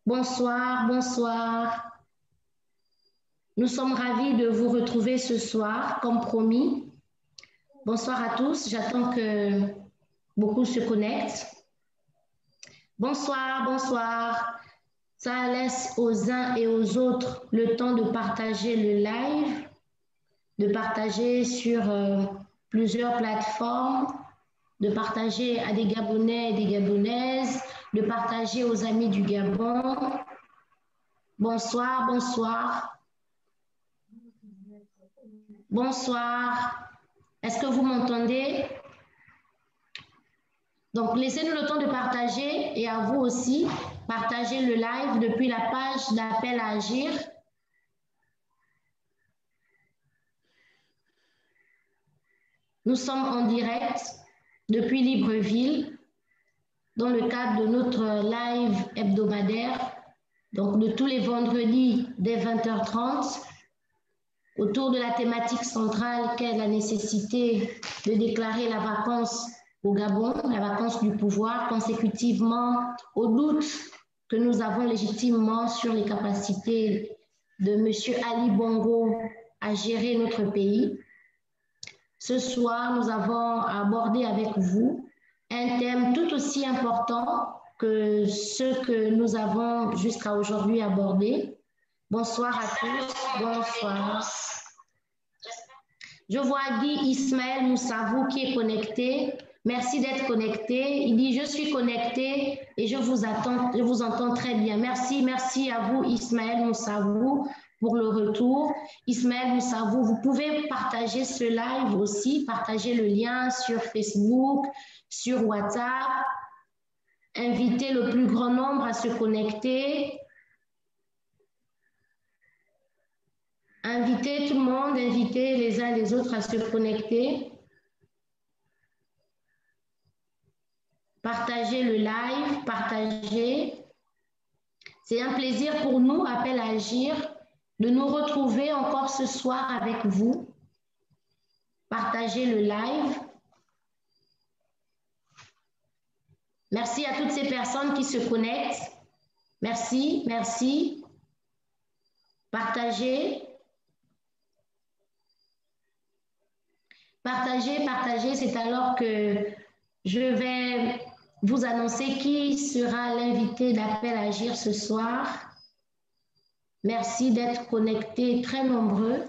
Bonsoir, bonsoir. Nous sommes ravis de vous retrouver ce soir, comme promis. Bonsoir à tous. J'attends que beaucoup se connectent. Bonsoir, bonsoir. Ça laisse aux uns et aux autres le temps de partager le live, de partager sur plusieurs plateformes, de partager à des Gabonais et des Gabonaises, de partager aux amis du Gabon. Bonsoir, bonsoir. Bonsoir. Est-ce que vous m'entendez? Donc, laissez-nous le temps de partager et à vous aussi, partagez le live depuis la page d'appel à agir. Nous sommes en direct depuis Libreville dans le cadre de notre live hebdomadaire, donc de tous les vendredis dès 20h30, autour de la thématique centrale qu'est la nécessité de déclarer la vacance au Gabon, la vacance du pouvoir, consécutivement aux doutes que nous avons légitimement sur les capacités de M. Ali Bongo à gérer notre pays. Ce soir, nous avons abordé avec vous un thème tout aussi important que ceux que nous avons jusqu'à aujourd'hui abordés. Bonsoir à tous, bonsoir. Je vois Guy Ismaël Moussavou qui est connecté. Merci d'être connecté. Il dit, je suis connecté et je vous entends très bien. Merci, merci à vous Ismaël Moussavou pour le retour. Ismaël Moussavou, vous pouvez partager ce live aussi, partager le lien sur Facebook, sur WhatsApp, inviter le plus grand nombre à se connecter. Invitez tout le monde, invitez les uns les autres à se connecter. Partagez le live, partagez. C'est un plaisir pour nous, Appel à agir, de nous retrouver encore ce soir avec vous. Partagez le live. Merci à toutes ces personnes qui se connectent. Merci, merci. Partagez. Partagez, partagez, c'est alors que je vais vous annoncer qui sera l'invité d'Appel à agir ce soir. Merci d'être connectés très nombreux.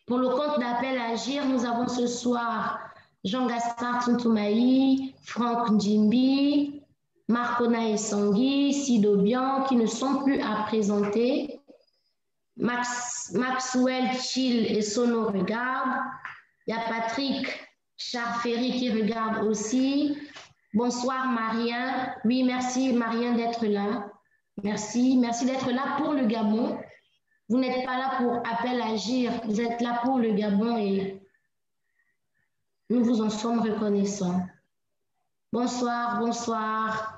Pour le compte d'Appel à agir, nous avons ce soir Jean-Gaspard Tuntumaï, Franck Njimbi, Marcona Essangui, Sido Bian, qui ne sont plus à présenter. Maxwell Chill et Sono regardent. Il y a Patrick Charferry qui regarde aussi. Bonsoir Marien. Oui, merci Marien d'être là. Merci, merci d'être là pour le Gabon. Vous n'êtes pas là pour Appel à agir, vous êtes là pour le Gabon et nous vous en sommes reconnaissants. Bonsoir, bonsoir.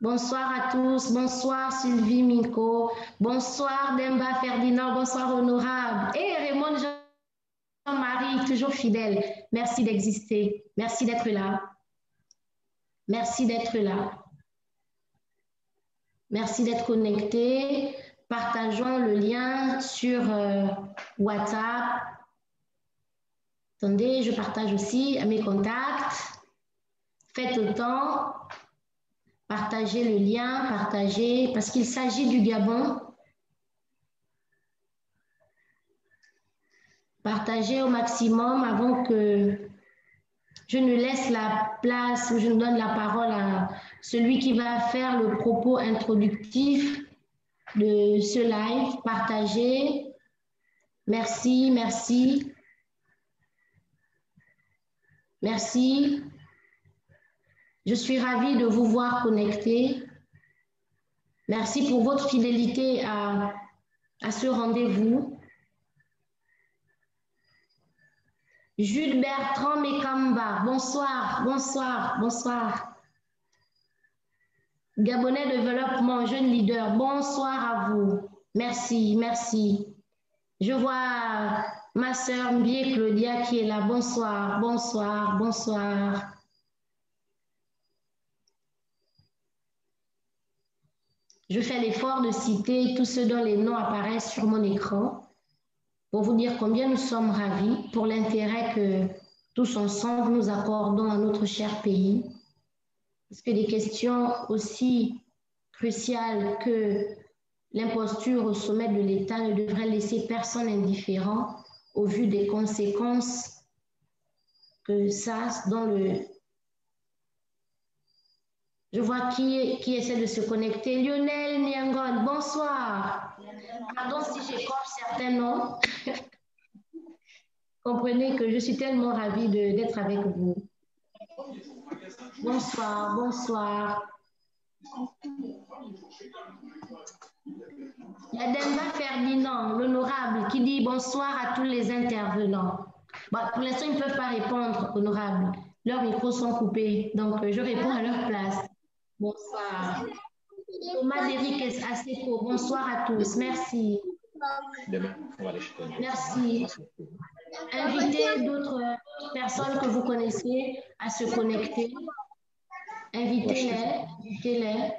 Bonsoir à tous, bonsoir Sylvie Minko, bonsoir Demba Ferdinand, bonsoir Honorable. Et Raymond Jean-Marie, toujours fidèle. Merci d'exister, merci d'être là. Merci d'être là. Merci d'être connecté. Partageons le lien sur WhatsApp. Attendez, je partage aussi à mes contacts. Faites autant. Partagez le lien, partagez, parce qu'il s'agit du Gabon. Partagez au maximum avant que je ne laisse la place ou je ne donne la parole à celui qui va faire le propos introductif de ce live. Partagez. Merci, merci. Merci. Je suis ravie de vous voir connectés. Merci pour votre fidélité à ce rendez-vous. Jules Bertrand Mekamba, bonsoir, bonsoir, bonsoir. Gabonais Développement, jeune leader, bonsoir à vous. Merci, merci. Je vois ma sœur Mbie Claudia qui est là. Bonsoir, bonsoir, bonsoir. Je fais l'effort de citer tous ceux dont les noms apparaissent sur mon écran pour vous dire combien nous sommes ravis pour l'intérêt que tous ensemble nous accordons à notre cher pays. Parce que des questions aussi cruciales que l'imposture au sommet de l'État ne devrait laisser personne indifférent au vu des conséquences que ça dans le... Je vois qui essaie de se connecter. Lionel Niangon, bonsoir. Pardon si j'écorche certains noms. Comprenez que je suis tellement ravie d'être avec vous. Bonsoir, bonsoir. Il y a Demba Ferdinand, l'honorable, qui dit bonsoir à tous les intervenants. Bon, pour l'instant, ils ne peuvent pas répondre, honorable. Leurs micros sont coupés, donc je réponds à leur place. Bonsoir. Thomas Déric Aseko, bonsoir à tous. Merci. Merci. Invitez d'autres personnes que vous connaissez à se connecter. Invitez-les, invitez-les.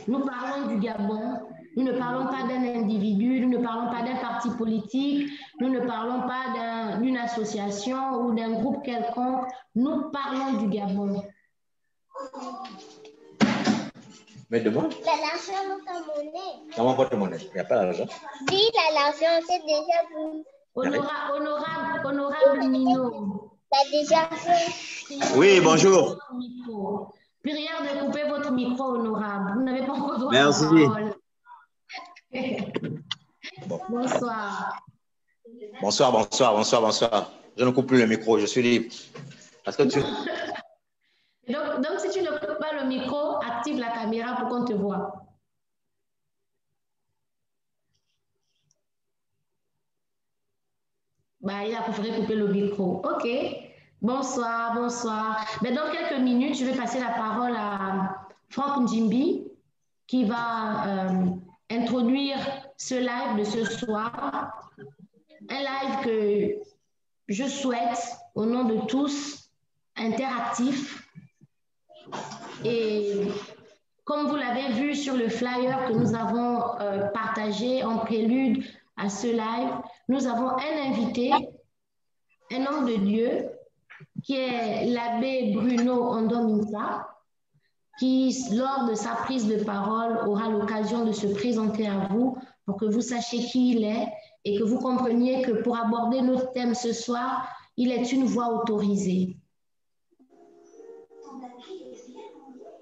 Nous parlons du Gabon. Nous ne parlons pas d'un individu, nous ne parlons pas d'un parti politique, nous ne parlons pas d'une association ou d'un groupe quelconque. Nous parlons du Gabon. Mais demande. L'argent dans ta monnaie. Dans mon porte-monnaie, il n'y a pas d'argent. Oui, l'argent, c'est déjà vous. Honorable Mino. T'as déjà fait. Oui, bonjour. Prière de couper votre micro, honorable. Vous n'avez pas encore droit Merci. à la parole. Bonsoir. Bonsoir, bonsoir, bonsoir, bonsoir. Je ne coupe plus le micro, je suis libre. Parce que tu... donc, si tu ne coupes pas le micro, active la caméra pour qu'on te voit. Bah, il a préféré couper le micro. OK. Bonsoir, bonsoir. Mais dans quelques minutes, je vais passer la parole à Franck Njimbi qui va introduire ce live de ce soir. Un live que je souhaite, au nom de tous, interactif. Et comme vous l'avez vu sur le flyer que nous avons partagé en prélude à ce live, nous avons un invité, un homme de Dieu, qui est l'abbé Bruno Ondominsa, qui, lors de sa prise de parole, aura l'occasion de se présenter à vous pour que vous sachiez qui il est et que vous compreniez que pour aborder notre thème ce soir, il est une voix autorisée.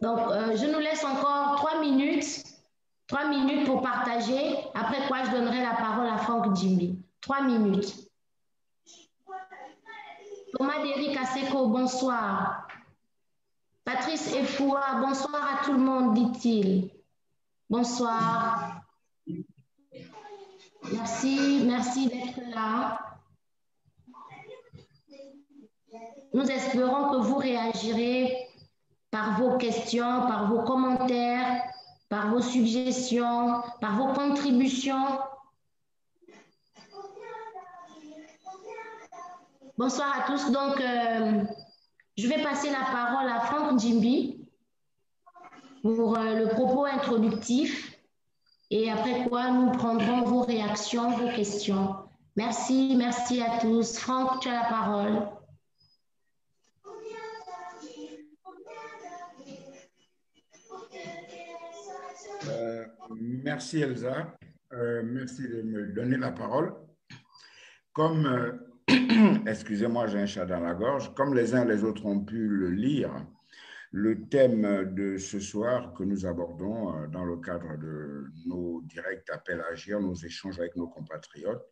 Donc, je nous laisse encore 3 minutes pour partager, après quoi je donnerai la parole à Franck Njimbi. 3 minutes. Thomas Déric Aseko, bonsoir. Patrice Efoua, bonsoir à tout le monde, dit-il. Bonsoir. Merci, merci d'être là. Nous espérons que vous réagirez par vos questions, par vos commentaires, par vos suggestions, par vos contributions. Bonsoir à tous. Donc, je vais passer la parole à Franck Njimbi pour le propos introductif et après quoi nous prendrons vos réactions, vos questions. Merci, merci à tous. Franck, tu as la parole. Merci Elsa, merci de me donner la parole. Comme, excusez-moi, j'ai un chat dans la gorge, comme les uns et les autres ont pu le lire, le thème de ce soir que nous abordons dans le cadre de nos directs appels à agir, nos échanges avec nos compatriotes,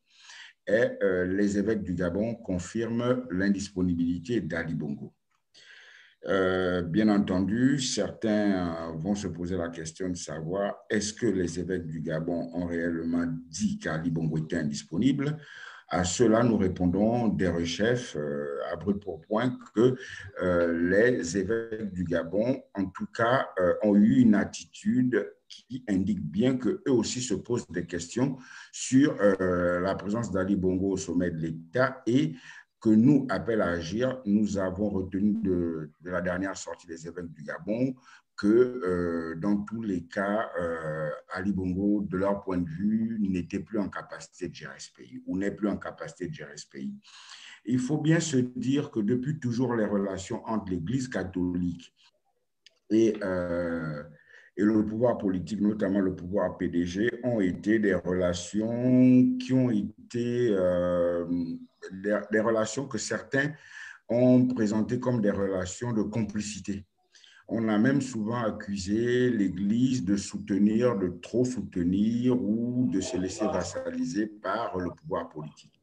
est les évêques du Gabon confirment l'indisponibilité d'Ali Bongo. Bien entendu, certains vont se poser la question de savoir est-ce que les évêques du Gabon ont réellement dit qu'Ali Bongo était indisponible. À cela, nous répondons des recherches à brut pour point que les évêques du Gabon, en tout cas, ont eu une attitude qui indique bien qu'eux aussi se posent des questions sur la présence d'Ali Bongo au sommet de l'État et que nous appelle à agir. Nous avons retenu de la dernière sortie des évêques du Gabon que dans tous les cas, Ali Bongo, de leur point de vue, n'était plus en capacité de gérer ce pays ou n'est plus en capacité de gérer ce pays. Il faut bien se dire que depuis toujours, les relations entre l'Église catholique et le pouvoir politique, notamment le pouvoir PDG, ont été des relations qui ont été des relations que certains ont présentées comme des relations de complicité. On a même souvent accusé l'Église de soutenir, de trop soutenir ou de se laisser vassaliser par le pouvoir politique.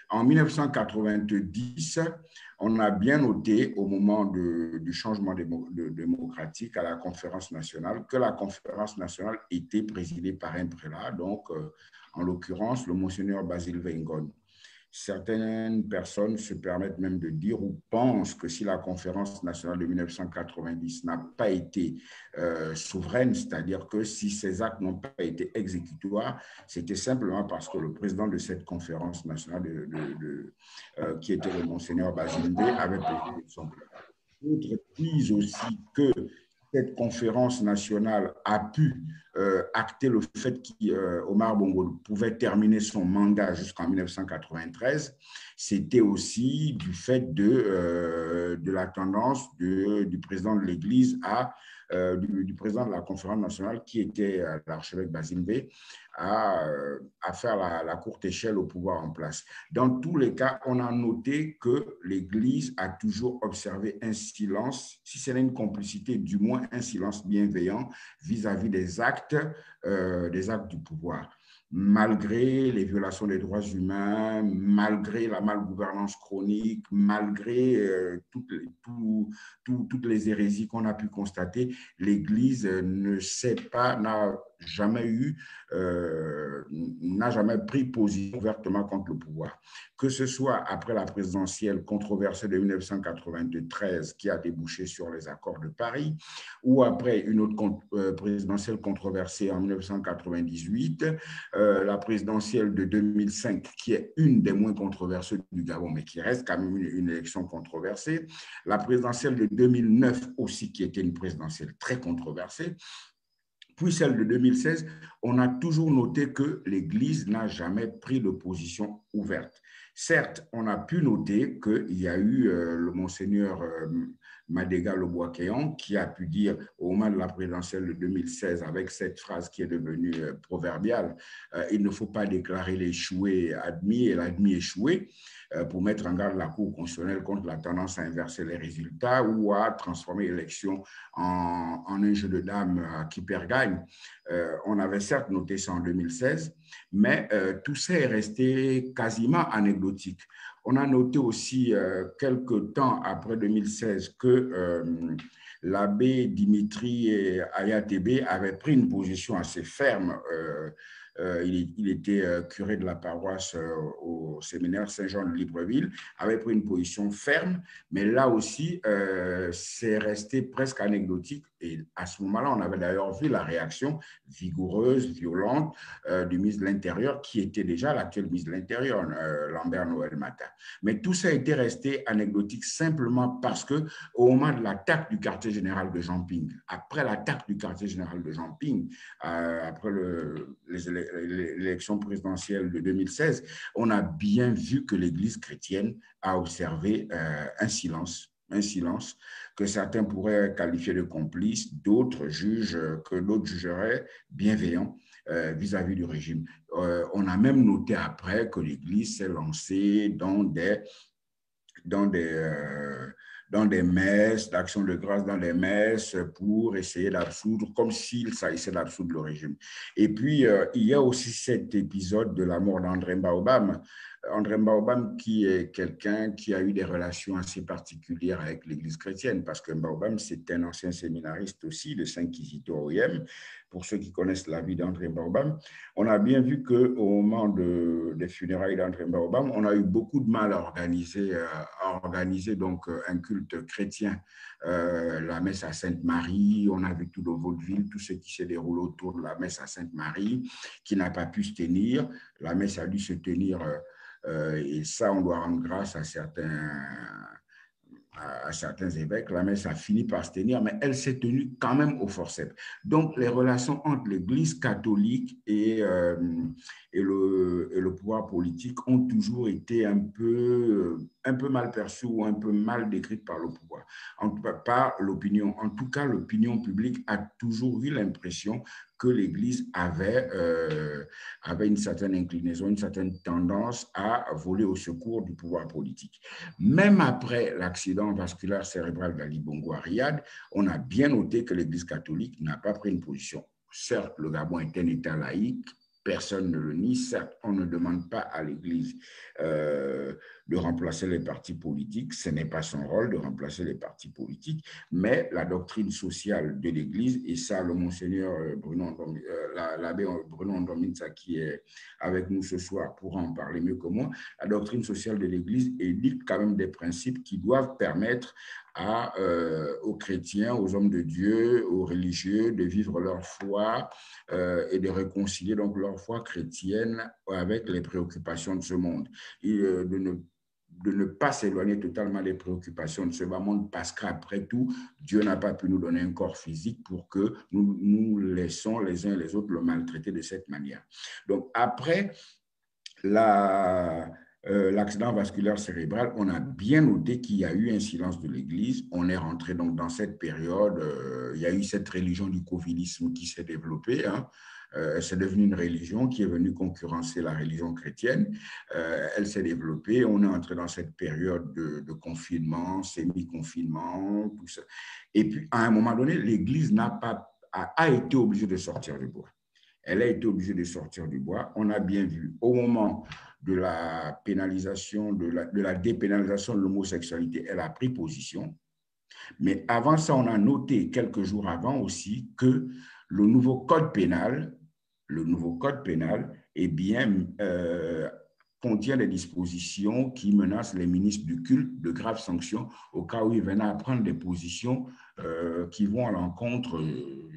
En 1990, on a bien noté au moment du changement démocratique à la conférence nationale que la conférence nationale était présidée par un prélat, donc en l'occurrence le monseigneur Basile Weingone. Certaines personnes se permettent même de dire ou pensent que si la conférence nationale de 1990 n'a pas été souveraine, c'est-à-dire que si ces actes n'ont pas été exécutoires, c'était simplement parce que le président de cette conférence nationale, qui était le monseigneur Basile avait présidé son peuple. D'autres disent aussi que cette conférence nationale a pu acter le fait qu'Omar Bongo pouvait terminer son mandat jusqu'en 1993. C'était aussi du fait de la tendance du président de l'Église du président de la conférence nationale, qui était l'archevêque Basile Bey, à faire la courte échelle au pouvoir en place. Dans tous les cas, on a noté que l'Église a toujours observé un silence, si ce n'est une complicité, du moins un silence bienveillant vis-à-vis des actes du pouvoir. Malgré les violations des droits humains, malgré la malgouvernance chronique, malgré toutes les hérésies qu'on a pu constater, l'Église n'a jamais pris position ouvertement contre le pouvoir. Que ce soit après la présidentielle controversée de 1993 qui a débouché sur les accords de Paris, ou après une autre présidentielle controversée en 1998, la présidentielle de 2005 qui est une des moins controversées du Gabon, mais qui reste quand même une élection controversée, la présidentielle de 2009 aussi qui était une présidentielle très controversée, puis celle de 2016, on a toujours noté que l'Église n'a jamais pris de position ouverte. Certes, on a pu noter qu'il y a eu le monseigneur Madega Leboakéan qui a pu dire au moment de la présidentielle de 2016, avec cette phrase qui est devenue proverbiale, il ne faut pas déclarer l'échoué admis et l'admis échoué, pour mettre en garde la Cour constitutionnelle contre la tendance à inverser les résultats ou à transformer l'élection en un jeu de dames qui perd gagne. On avait certes noté ça en 2016, mais tout ça est resté quasiment anecdotique. On a noté aussi quelques temps après 2016 que l'abbé Dimitri Ayatébé avait pris une position assez ferme. Il était curé de la paroisse au séminaire Saint-Jean de Libreville, avait pris une position ferme, mais là aussi, c'est resté presque anecdotique. Et à ce moment-là, on avait d'ailleurs vu la réaction vigoureuse, violente du ministre de l'Intérieur, qui était déjà l'actuel ministre de l'Intérieur, Lambert Noël Mata. Mais tout ça a été resté anecdotique simplement parce qu'au moment de l'attaque du quartier général de Jean-Ping, après l'attaque du quartier général de Jean-Ping, après l'élection présidentielle de 2016, on a bien vu que l'Église chrétienne a observé un silence que certains pourraient qualifier de complice, d'autres jugeraient bienveillant vis-à-vis du régime. On a même noté après que l'Église s'est lancée dans des messes, d'actions de grâce dans des messes pour essayer d'absoudre, comme s'il s'agissait d'absoudre le régime. Et puis, il y a aussi cet épisode de la mort d'André Mbaobam. André Mbaobam qui est quelqu'un qui a eu des relations assez particulières avec l'Église chrétienne, parce que Mbaobam, c'est un ancien séminariste aussi de Saint-Kizito-Oyem. Pour ceux qui connaissent la vie d'André Mbaobam, on a bien vu qu'au moment des funérailles d'André Mbaobam, on a eu beaucoup de mal à organiser donc un culte chrétien, la messe à Sainte-Marie. On a vu tout le vaudeville, tout ce qui s'est déroulé autour de la messe à Sainte-Marie, qui n'a pas pu se tenir. La messe a dû se tenir Et ça, on doit rendre grâce à certains évêques. La messe a fini par se tenir, mais elle s'est tenue quand même au forceps. Donc, les relations entre l'Église catholique et le pouvoir politique ont toujours été un peu mal perçues ou un peu mal décrites par le pouvoir, par l'opinion. En tout cas, l'opinion publique a toujours eu l'impression que l'Église avait une certaine inclinaison, une certaine tendance à voler au secours du pouvoir politique. Même après l'accident vasculaire cérébral d'Ali Bongo à Riyad, on a bien noté que l'Église catholique n'a pas pris une position. Certes, le Gabon est un État laïque, personne ne le nie. Certes, on ne demande pas à l'Église de remplacer les partis politiques. Ce n'est pas son rôle de remplacer les partis politiques, mais la doctrine sociale de l'Église, et ça, le monseigneur l'abbé Bruno Ndominsa, qui est avec nous ce soir, pourra en parler mieux que moi, la doctrine sociale de l'Église édicte quand même des principes qui doivent permettre aux chrétiens, aux hommes de Dieu, aux religieux de vivre leur foi et de réconcilier donc leur foi chrétienne avec les préoccupations de ce monde. Et de ne pas s'éloigner totalement des préoccupations de ce bas monde, parce qu'après tout, Dieu n'a pas pu nous donner un corps physique pour que nous laissons les uns et les autres le maltraiter de cette manière. Donc après l'accident vasculaire cérébral, on a bien noté qu'il y a eu un silence de l'Église. On est rentré donc dans cette période, il y a eu cette religion du covidisme qui s'est développée, hein. C'est devenu une religion qui est venue concurrencer la religion chrétienne. Elle s'est développée. On est entré dans cette période de confinement, semi-confinement, tout ça. Et puis, à un moment donné, l'Église a été obligée de sortir du bois. Elle a été obligée de sortir du bois. On a bien vu, au moment de la pénalisation, de la dépénalisation de l'homosexualité, elle a pris position. Mais avant ça, on a noté quelques jours avant aussi que le nouveau code pénal, eh bien, contient des dispositions qui menacent les ministres du culte de graves sanctions au cas où ils venaient à prendre des positions qui vont à l'encontre,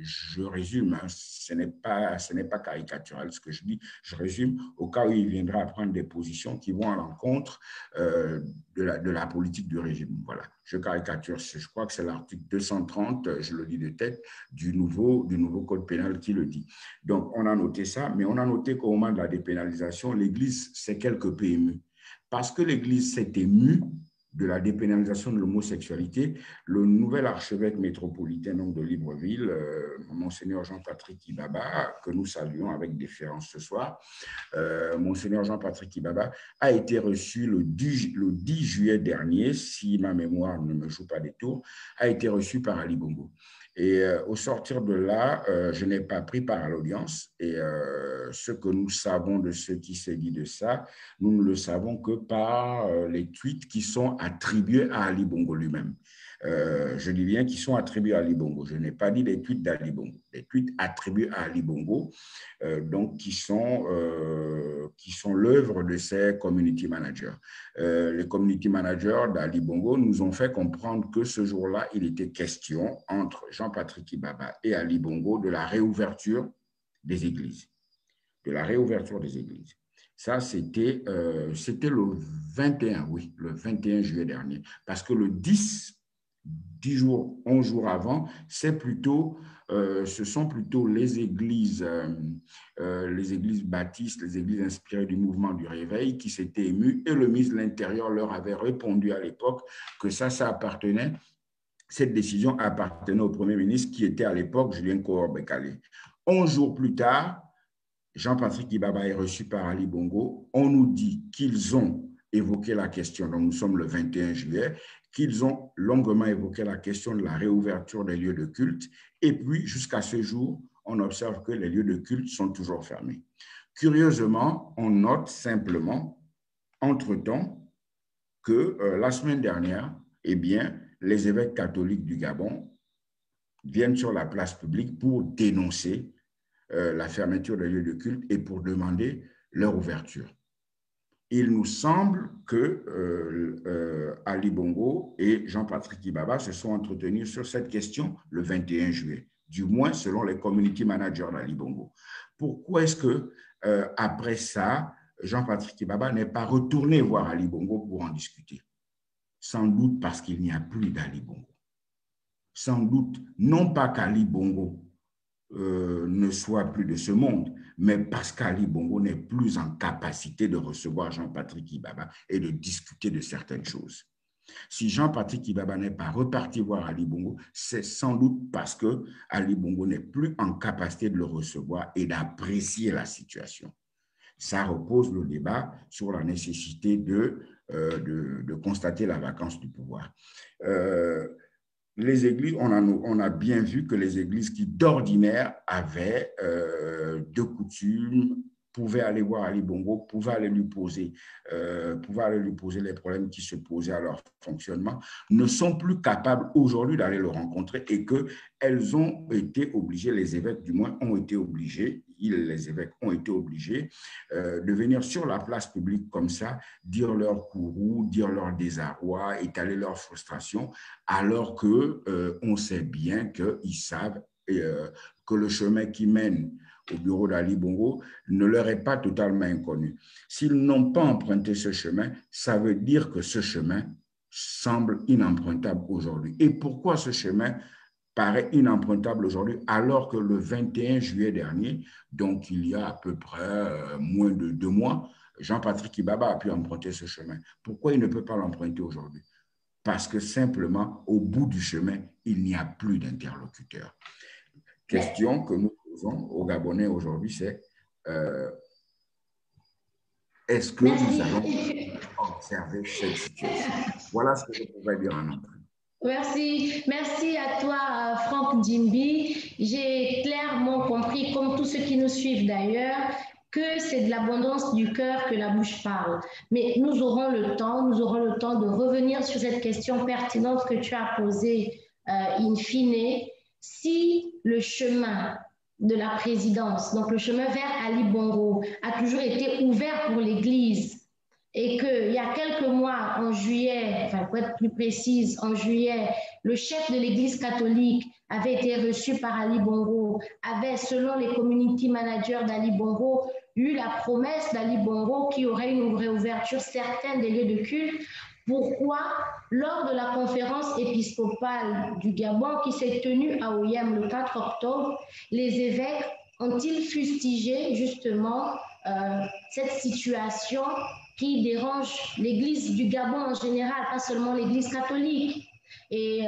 je résume, hein, ce n'est pas caricatural ce que je dis, je résume, au cas où il viendra à prendre des positions qui vont à l'encontre de la politique du régime. Voilà, je caricature, je crois que c'est l'article 230, je le dis de tête, du nouveau code pénal qui le dit. Donc, on a noté ça, mais on a noté qu'au moment de la dépénalisation, l'Église s'est quelque peu émue. Parce que l'Église s'est émue de la dépénalisation de l'homosexualité, le nouvel archevêque métropolitain donc, de Libreville, Monseigneur Jean-Patrick Ibaba, que nous saluons avec déférence ce soir, Monseigneur Jean-Patrick Ibaba a été reçu le 10 juillet dernier, si ma mémoire ne me joue pas des tours, a été reçu par Ali Bongo. Et au sortir de là, je n'ai pas pris part à l'audience. Et ce que nous savons de ce qui s'est dit de ça, nous ne le savons que par les tweets qui sont attribués à Ali Bongo lui-même. Je dis bien qui sont attribués à Ali Bongo. Je n'ai pas dit des tweets d'Ali Bongo. Des tweets attribués à Ali Bongo, donc qui sont l'œuvre de ces community managers. Les community managers d'Ali Bongo nous ont fait comprendre que ce jour-là, il était question entre Jean-Patrick Ibaba et Ali Bongo de la réouverture des églises. De la réouverture des églises. Ça, c'était le 21, oui, le 21 juillet dernier. Parce que le 11 jours avant, ce sont plutôt les églises baptistes, les églises inspirées du mouvement du Réveil qui s'étaient émues, et le ministre de l'Intérieur leur avait répondu à l'époque que ça appartenait, cette décision appartenait au Premier ministre qui était à l'époque Julien Koor-Bekale. 11 jours plus tard, Jean-Patrick Ibaba est reçu par Ali Bongo. On nous dit qu'ils ont évoqué la question, donc nous sommes le 21 juillet, qu'ils ont longuement évoqué la question de la réouverture des lieux de culte. Et puis, jusqu'à ce jour, on observe que les lieux de culte sont toujours fermés. Curieusement, on note simplement, entre-temps, que la semaine dernière, eh bien, les évêques catholiques du Gabon viennent sur la place publique pour dénoncer la fermeture des lieux de culte et pour demander leur ouverture. Il nous semble que Ali Bongo et Jean-Patrick Ibaba se sont entretenus sur cette question le 21 juillet, du moins selon les community managers d'Ali Bongo. Pourquoi est-ce que après ça, Jean-Patrick Kibaba n'est pas retourné voir Ali Bongo pour en discuter. Sans doute parce qu'il n'y a plus d'Ali Bongo. Sans doute, non pas qu'Ali Bongo ne soit plus de ce monde, mais parce qu'Ali Bongo n'est plus en capacité de recevoir Jean-Patrick Kibaba et de discuter de certaines choses. Si Jean-Patrick Kibaba n'est pas reparti voir Ali Bongo, c'est sans doute parce que Ali Bongo n'est plus en capacité de le recevoir et d'apprécier la situation. Ça repose le débat sur la nécessité de constater la vacance du pouvoir. Les églises, on a bien vu que les églises qui d'ordinaire avaient de coutume pouvaient aller voir Ali Bongo, pouvaient aller lui poser les problèmes qui se posaient à leur fonctionnement, ne sont plus capables aujourd'hui d'aller le rencontrer et qu'elles ont été obligées, les évêques du moins ont été obligés, les évêques ont été obligés de venir sur la place publique comme ça, dire leur courroux, dire leur désarroi, étaler leur frustration, alors qu'on sait bien qu'ils savent que le chemin qui mène au bureau d'Ali Bongo ne leur est pas totalement inconnu. S'ils n'ont pas emprunté ce chemin, ça veut dire que ce chemin semble inempruntable aujourd'hui. Et pourquoi ce chemin paraît inempruntable aujourd'hui alors que le 21 juillet dernier, donc il y a à peu près moins de 2 mois, Jean-Patrick Kibaba a pu emprunter ce chemin. Pourquoi il ne peut pas l'emprunter aujourd'hui? Parce que simplement, au bout du chemin, il n'y a plus d'interlocuteur. Question que nous posons aux Gabonais aujourd'hui, c'est est-ce que nous allons observer cette situation? Voilà ce que je pourrais dire en entrée. Merci. Merci à toi, Franck Djimbi. J'ai clairement compris, comme tous ceux qui nous suivent d'ailleurs, que c'est de l'abondance du cœur que la bouche parle. Mais nous aurons le temps de revenir sur cette question pertinente que tu as posée in fine. Si le chemin de la présidence, donc le chemin vers Ali Bongo, a toujours été ouvert pour l'Église et qu'il y a quelques mois, en juillet, enfin pour être plus précise, en juillet, le chef de l'Église catholique avait été reçu par Ali Bongo, avait, selon les community managers d'Ali Bongo, eu la promesse d'Ali Bongo qui aurait une réouverture certaine des lieux de culte. Pourquoi, lors de la conférence épiscopale du Gabon qui s'est tenue à Oyem le 4 octobre, les évêques ont-ils fustigé justement cette situation qui dérange l'Église du Gabon en général, pas seulement l'Église catholique? Et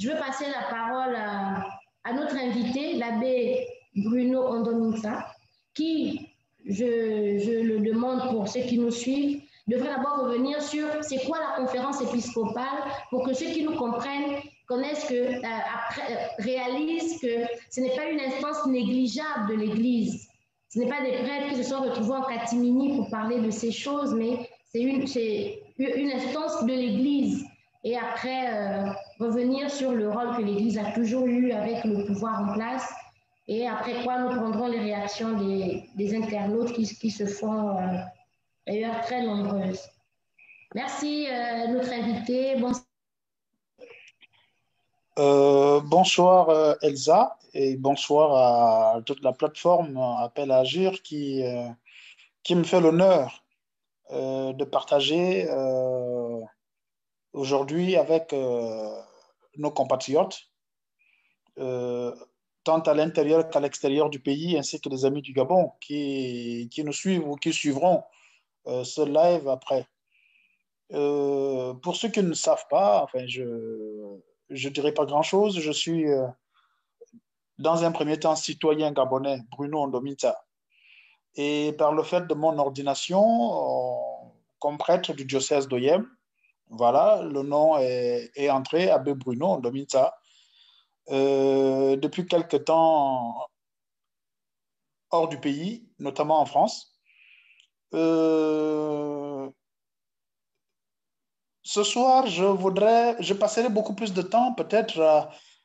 je veux passer la parole à notre invité, l'abbé Bruno Ondominsa, qui, je le demande pour ceux qui nous suivent, devrait d'abord revenir sur c'est quoi la conférence épiscopale pour que ceux qui nous comprennent connaissent réalisent que ce n'est pas une instance négligeable de l'Église. Ce n'est pas des prêtres qui se sont retrouvés en catimini pour parler de ces choses, mais c'est une instance de l'Église. Et après, revenir sur le rôle que l'Église a toujours eu avec le pouvoir en place. Et après quoi, nous prendrons les réactions des internautes qui se font d'ailleurs très nombreuses. Merci, notre invité. Bonsoir Elsa et bonsoir à toute la plateforme Appel à Agir qui me fait l'honneur de partager aujourd'hui avec nos compatriotes, tant à l'intérieur qu'à l'extérieur du pays, ainsi que les amis du Gabon qui nous suivent ou qui suivront ce live après. Pour ceux qui ne savent pas, enfin, je dirais pas grand-chose. Je suis, dans un premier temps, citoyen gabonais, Bruno Ondominsa. Et par le fait de mon ordination comme prêtre du diocèse d'Oyem, voilà, le nom est entré, abbé Bruno Ondominsa. Depuis quelque temps hors du pays, notamment en France. Ce soir, je passerai beaucoup plus de temps peut-être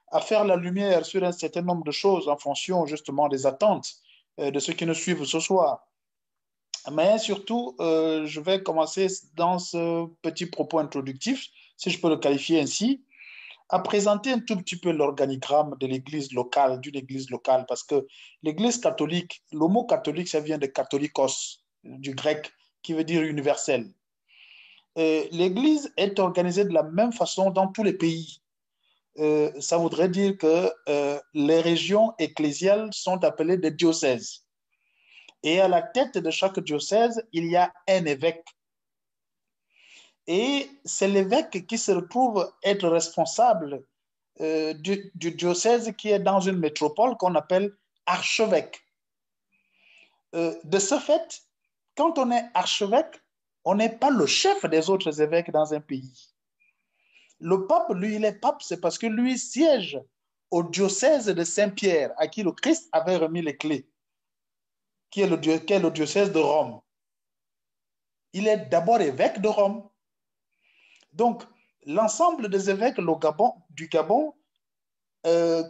à faire la lumière sur un certain nombre de choses en fonction justement des attentes de ceux qui nous suivent ce soir. Mais surtout, je vais commencer dans ce petit propos introductif, si je peux le qualifier ainsi, à présenter un tout petit peu l'organigramme de l'église locale, d'une église locale, parce que l'église catholique, le mot catholique, ça vient de catholicos, du grec, qui veut dire universel. L'Église est organisée de la même façon dans tous les pays. Ça voudrait dire que les régions ecclésiales sont appelées des diocèses. Et à la tête de chaque diocèse, il y a un évêque. Et c'est l'évêque qui se retrouve être responsable du diocèse qui est dans une métropole qu'on appelle archevêque. De ce fait, quand on est archevêque, on n'est pas le chef des autres évêques dans un pays. Le pape, lui, il est pape, c'est parce que lui siège au diocèse de Saint-Pierre, à qui le Christ avait remis les clés, qui est le diocèse de Rome. Il est d'abord évêque de Rome. Donc, l'ensemble des évêques du Gabon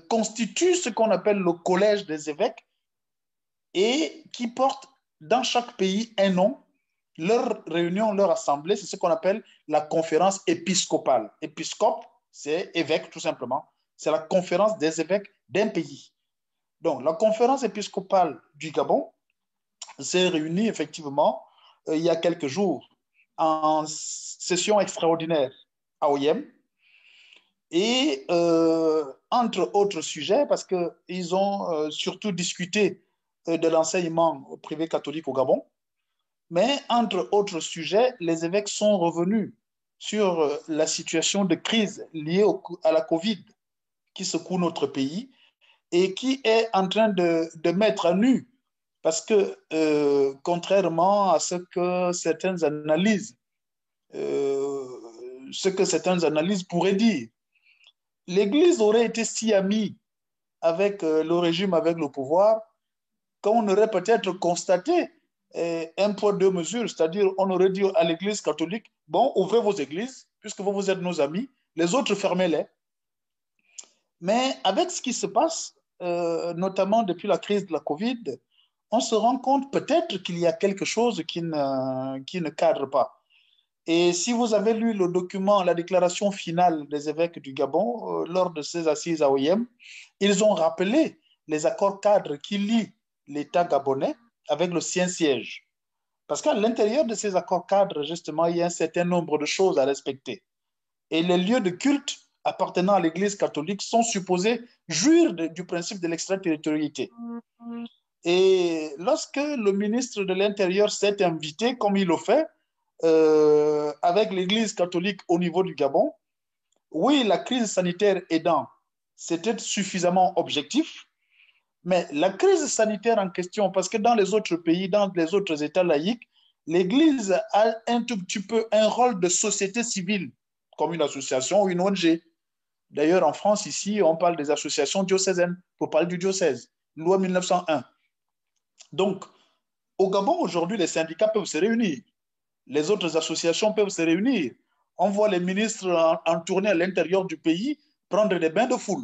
constitue ce qu'on appelle le collège des évêques et qui porte dans chaque pays un nom. Leur réunion, leur assemblée, c'est ce qu'on appelle la conférence épiscopale. Épiscope, c'est évêque tout simplement. C'est la conférence des évêques d'un pays. Donc, la conférence épiscopale du Gabon s'est réunie effectivement il y a quelques jours en session extraordinaire à Oyem. Et entre autres sujets, parce qu'ils ont surtout discuté de l'enseignement privé catholique au Gabon, mais entre autres sujets, les évêques sont revenus sur la situation de crise liée à la Covid qui secoue notre pays et qui est en train de mettre à nu, parce que contrairement à ce que certaines analyses pourraient dire, l'Église aurait été si amie avec le régime, avec le pouvoir, qu'on aurait peut-être constaté un poids, deux mesures, c'est-à-dire on aurait dit à l'Église catholique, bon, ouvrez vos églises, puisque vous êtes nos amis, les autres fermez-les. Mais avec ce qui se passe, notamment depuis la crise de la Covid, on se rend compte peut-être qu'il y a quelque chose qui ne cadre pas. Et si vous avez lu le document, la déclaration finale des évêques du Gabon, lors de ces assises à Oyem, ils ont rappelé les accords cadres qui lient l'État gabonais avec le Saint-Siège. Parce qu'à l'intérieur de ces accords cadres, justement, il y a un certain nombre de choses à respecter. Et les lieux de culte appartenant à l'Église catholique sont supposés jouir du principe de l'extraterritorialité. Et lorsque le ministre de l'Intérieur s'est invité, comme il le fait, avec l'Église catholique au niveau du Gabon, oui, la crise sanitaire aidant, c'était suffisamment objectif, mais la crise sanitaire en question, parce que dans les autres pays, dans les autres États laïques, l'Église a un tout petit peu un rôle de société civile, comme une association ou une ONG. D'ailleurs, en France, ici, on parle des associations diocésaines, pour parler du diocèse, loi 1901. Donc, au Gabon, aujourd'hui, les syndicats peuvent se réunir. Les autres associations peuvent se réunir. On voit les ministres en tournée à l'intérieur du pays prendre des bains de foule.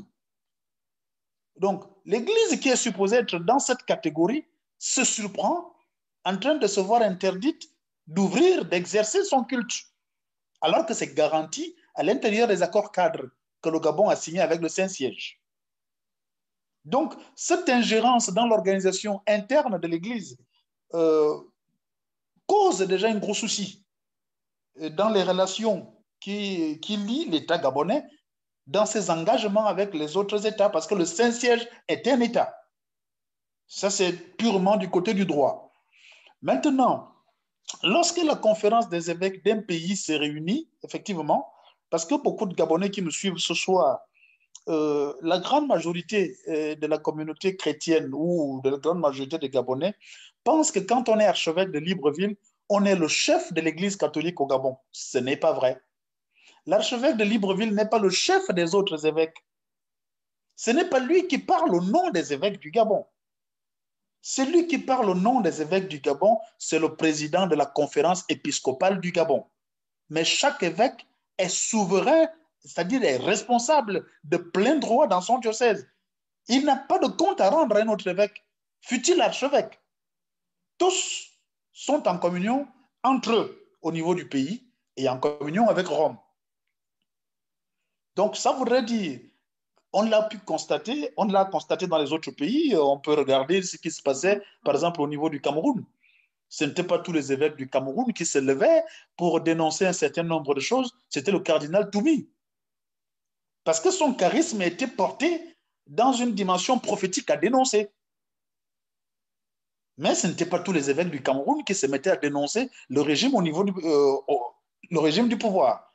Donc, l'Église qui est supposée être dans cette catégorie se surprend en train de se voir interdite d'ouvrir, d'exercer son culte, alors que c'est garanti à l'intérieur des accords cadres que le Gabon a signés avec le Saint-Siège. Donc, cette ingérence dans l'organisation interne de l'Église cause déjà un gros souci dans les relations qui lient l'État gabonais dans ses engagements avec les autres États, parce que le Saint-Siège est un État. Ça, c'est purement du côté du droit. Maintenant, lorsque la conférence des évêques d'un pays s'est réunie, effectivement, parce que beaucoup de Gabonais qui me suivent ce soir, la grande majorité de la communauté chrétienne ou de la grande majorité des Gabonais pensent que quand on est archevêque de Libreville, on est le chef de l'Église catholique au Gabon. Ce n'est pas vrai. L'archevêque de Libreville n'est pas le chef des autres évêques. Ce n'est pas lui qui parle au nom des évêques du Gabon. Celui qui parle au nom des évêques du Gabon, c'est le président de la conférence épiscopale du Gabon. Mais chaque évêque est souverain, c'est-à-dire est responsable de plein droit dans son diocèse. Il n'a pas de compte à rendre à un autre évêque, fût-il archevêque. Tous sont en communion entre eux au niveau du pays et en communion avec Rome. Donc ça voudrait dire, on l'a pu constater, on l'a constaté dans les autres pays, on peut regarder ce qui se passait par exemple au niveau du Cameroun. Ce n'étaient pas tous les évêques du Cameroun qui se levaient pour dénoncer un certain nombre de choses. C'était le cardinal Toumi. Parce que son charisme était porté dans une dimension prophétique à dénoncer. Mais ce n'étaient pas tous les évêques du Cameroun qui se mettaient à dénoncer le régime au niveau le régime du pouvoir.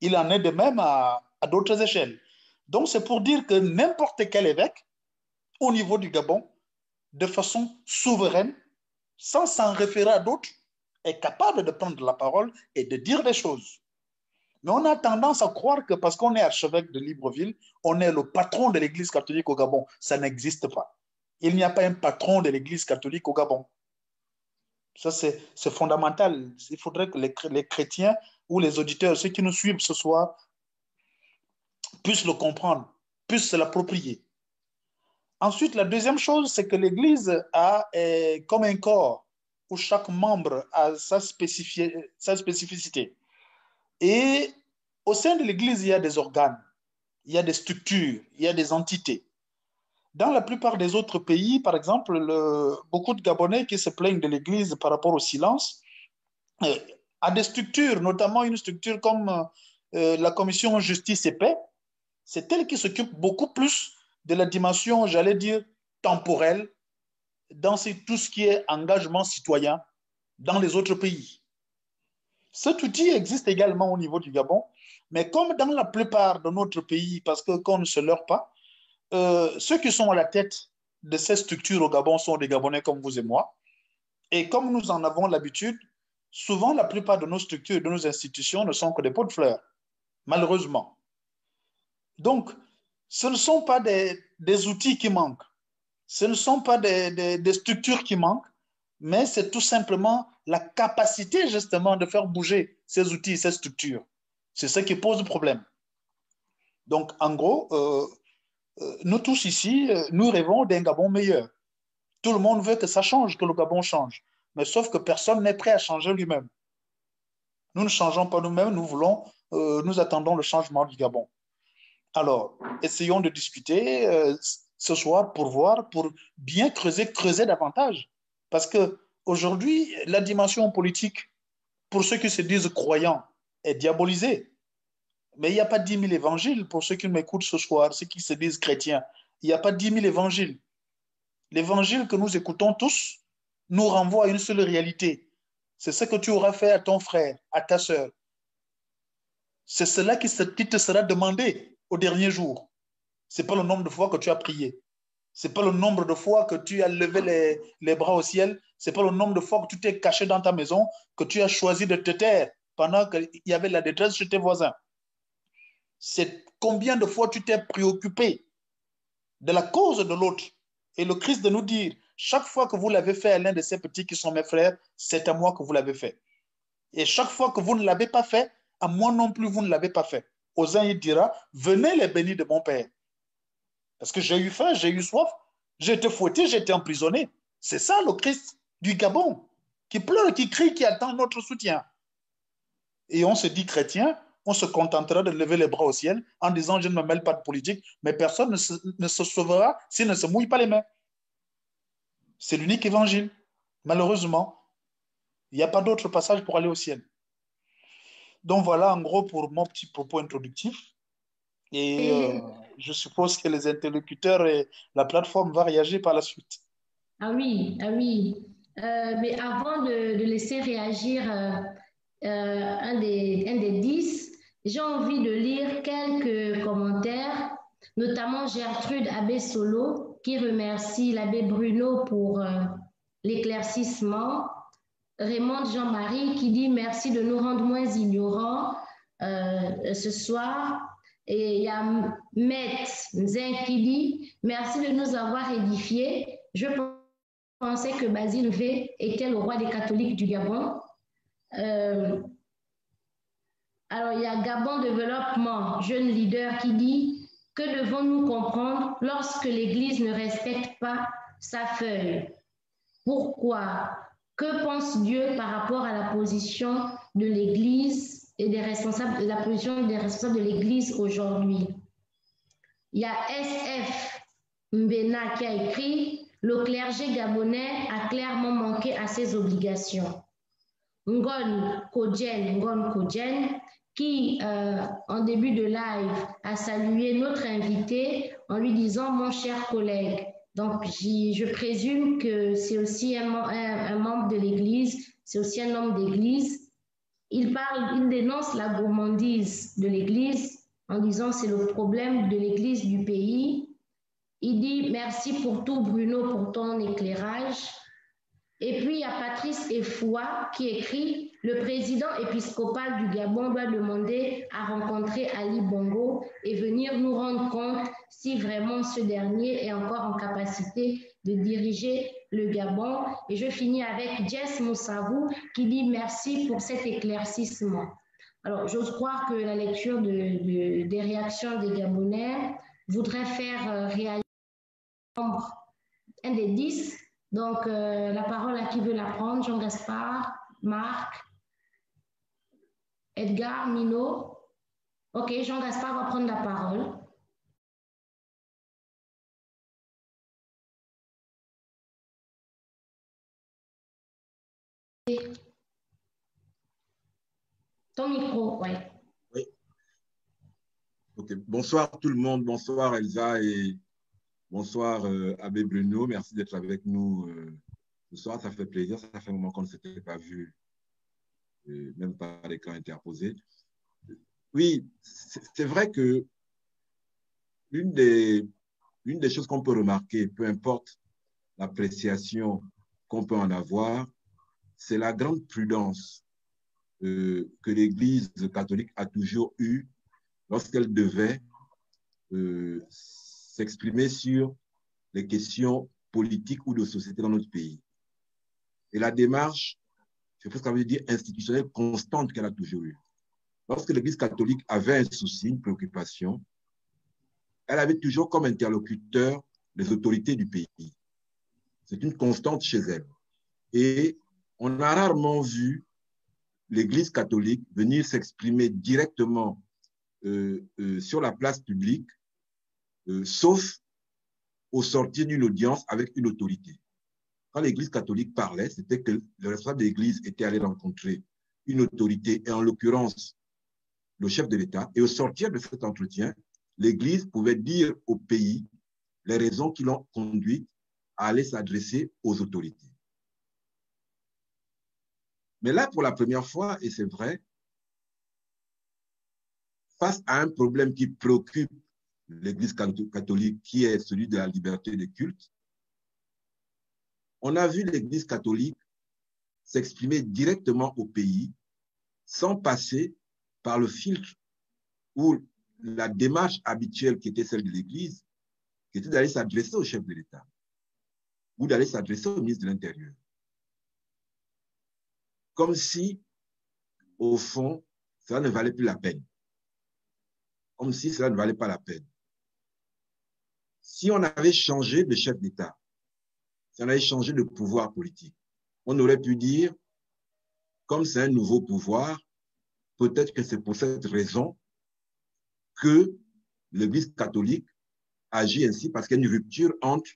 Il en est de même à d'autres échelles. Donc, c'est pour dire que n'importe quel évêque, au niveau du Gabon, de façon souveraine, sans s'en référer à d'autres, est capable de prendre la parole et de dire des choses. Mais on a tendance à croire que parce qu'on est archevêque de Libreville, on est le patron de l'Église catholique au Gabon. Ça n'existe pas. Il n'y a pas un patron de l'Église catholique au Gabon. Ça, c'est fondamental. Il faudrait que les chrétiens ou les auditeurs, ceux qui nous suivent ce soir, puissent le comprendre, puissent se l'approprier. Ensuite, la deuxième chose, c'est que l'Église a comme un corps où chaque membre a sa spécificité. Et au sein de l'Église, il y a des organes, il y a des structures, il y a des entités. Dans la plupart des autres pays, par exemple, beaucoup de Gabonais qui se plaignent de l'Église par rapport au silence, a des structures, notamment une structure comme la Commission Justice et Paix. C'est elle qui s'occupe beaucoup plus de la dimension, j'allais dire, temporelle, dans tout ce qui est engagement citoyen dans les autres pays. Cet outil existe également au niveau du Gabon, mais comme dans la plupart de notre pays, parce qu'on ne se leurre pas, ceux qui sont à la tête de ces structures au Gabon sont des Gabonais comme vous et moi. Et comme nous en avons l'habitude, souvent la plupart de nos structures, de nos institutions ne sont que des pots de fleurs, malheureusement. Donc, ce ne sont pas des outils qui manquent, ce ne sont pas des structures qui manquent, mais c'est tout simplement la capacité justement de faire bouger ces outils, ces structures. C'est ce qui pose problème. Donc, en gros, nous tous ici, nous rêvons d'un Gabon meilleur. Tout le monde veut que ça change, que le Gabon change. Mais sauf que personne n'est prêt à changer lui-même. Nous ne changeons pas nous-mêmes, nous attendons le changement du Gabon. Alors, essayons de discuter ce soir pour bien creuser davantage. Parce qu'aujourd'hui, la dimension politique, pour ceux qui se disent croyants, est diabolisée. Mais il n'y a pas 10 000 évangiles pour ceux qui m'écoutent ce soir, ceux qui se disent chrétiens. Il n'y a pas 10 000 évangiles. L'évangile que nous écoutons tous nous renvoie à une seule réalité. C'est ce que tu auras fait à ton frère, à ta sœur. C'est cela qui te sera demandé au dernier jour. Ce n'est pas le nombre de fois que tu as prié. Ce n'est pas le nombre de fois que tu as levé les bras au ciel. Ce n'est pas le nombre de fois que tu t'es caché dans ta maison, que tu as choisi de te taire pendant qu'il y avait la détresse chez tes voisins. C'est combien de fois tu t'es préoccupé de la cause de l'autre. Et le Christ de nous dire, chaque fois que vous l'avez fait à l'un de ces petits qui sont mes frères, c'est à moi que vous l'avez fait. Et chaque fois que vous ne l'avez pas fait, à moi non plus, vous ne l'avez pas fait. Aux uns, il dira, venez les bénis de mon Père. Parce que j'ai eu faim, j'ai eu soif, j'ai été fouetté, j'ai été emprisonné. C'est ça le Christ du Gabon, qui pleure, qui crie, qui attend notre soutien. Et on se dit chrétien, on se contentera de lever les bras au ciel en disant, je ne me mêle pas de politique, mais personne ne se sauvera s'il ne se mouille pas les mains. C'est l'unique évangile. Malheureusement, il n'y a pas d'autre passage pour aller au ciel. Donc voilà en gros pour mon petit propos introductif. Et je suppose que les interlocuteurs et la plateforme vont réagir par la suite. Ah oui, ah oui. Mais avant de laisser réagir un des 10, j'ai envie de lire quelques commentaires, notamment Gertrude Abbé-Solo, qui remercie l'abbé Bruno pour l'éclaircissement. Raymond Jean-Marie qui dit merci de nous rendre moins ignorants ce soir. Et il y a Met Zen qui dit merci de nous avoir édifiés. Je pensais que Basile V était le roi des catholiques du Gabon. Alors il y a Gabon Développement, jeune leader qui dit que devons-nous comprendre lorsque l'Église ne respecte pas sa feuille? Pourquoi? Que pense Dieu par rapport à la position de l'Église et des responsables, la position des responsables de l'Église aujourd'hui? Il y a SF Mbena qui a écrit le clergé gabonais a clairement manqué à ses obligations. Ngon Kodjen, qui, en début de live, a salué notre invité en lui disant « mon cher collègue ». Donc, je présume que c'est aussi un membre de l'Église, c'est aussi un homme d'Église. Il dénonce la gourmandise de l'Église en disant « c'est le problème de l'Église du pays ». Il dit « merci pour tout Bruno pour ton éclairage ». Et puis, il y a Patrice Efoua qui écrit « Le président épiscopal du Gabon doit demander à rencontrer Ali Bongo et venir nous rendre compte si vraiment ce dernier est encore en capacité de diriger le Gabon. » Et je finis avec Jess Moussavou qui dit « Merci pour cet éclaircissement ». Alors, j'ose croire que la lecture des réactions des Gabonais voudrait faire réagir un des 10. Donc, la parole à qui veut la prendre? Jean-Gaspard, Marc, Edgar, Nino. OK, Jean-Gaspard va prendre la parole. Ton micro, oui. Oui. OK. Bonsoir tout le monde. Bonsoir Elsa et bonsoir Abbé Bruno. Merci d'être avec nous ce soir. Ça fait plaisir. Ça fait un moment qu'on ne s'était pas vu, même par l'écran interposé. Oui, c'est vrai que l'une des choses qu'on peut remarquer, peu importe l'appréciation qu'on peut en avoir, c'est la grande prudence que l'Église catholique a toujours eue lorsqu'elle devait s'exprimer sur les questions politiques ou de société dans notre pays. Et la démarche, c'est ce qu'on veut dire institutionnelle constante qu'elle a toujours eue. Lorsque l'Église catholique avait un souci, une préoccupation, elle avait toujours comme interlocuteur les autorités du pays. C'est une constante chez elle. Et on a rarement vu l'Église catholique venir s'exprimer directement sur la place publique, sauf au sortir d'une audience avec une autorité. Quand l'Église catholique parlait, c'était que le responsable de l'Église était allé rencontrer une autorité, et en l'occurrence, le chef de l'État. Et au sortir de cet entretien, l'Église pouvait dire au pays les raisons qui l'ont conduit à aller s'adresser aux autorités. Mais là, pour la première fois, et c'est vrai, face à un problème qui préoccupe l'Église catholique, qui est celui de la liberté de culte, on a vu l'Église catholique s'exprimer directement au pays sans passer par le filtre ou la démarche habituelle qui était celle de l'Église, qui était d'aller s'adresser au chef de l'État ou d'aller s'adresser au ministre de l'Intérieur. Comme si, au fond, cela ne valait plus la peine. Comme si cela ne valait pas la peine. Si on avait changé de chef d'État, si on avait changé de pouvoir politique, on aurait pu dire, comme c'est un nouveau pouvoir, peut-être que c'est pour cette raison que l'Église catholique agit ainsi, parce qu'il y a une rupture entre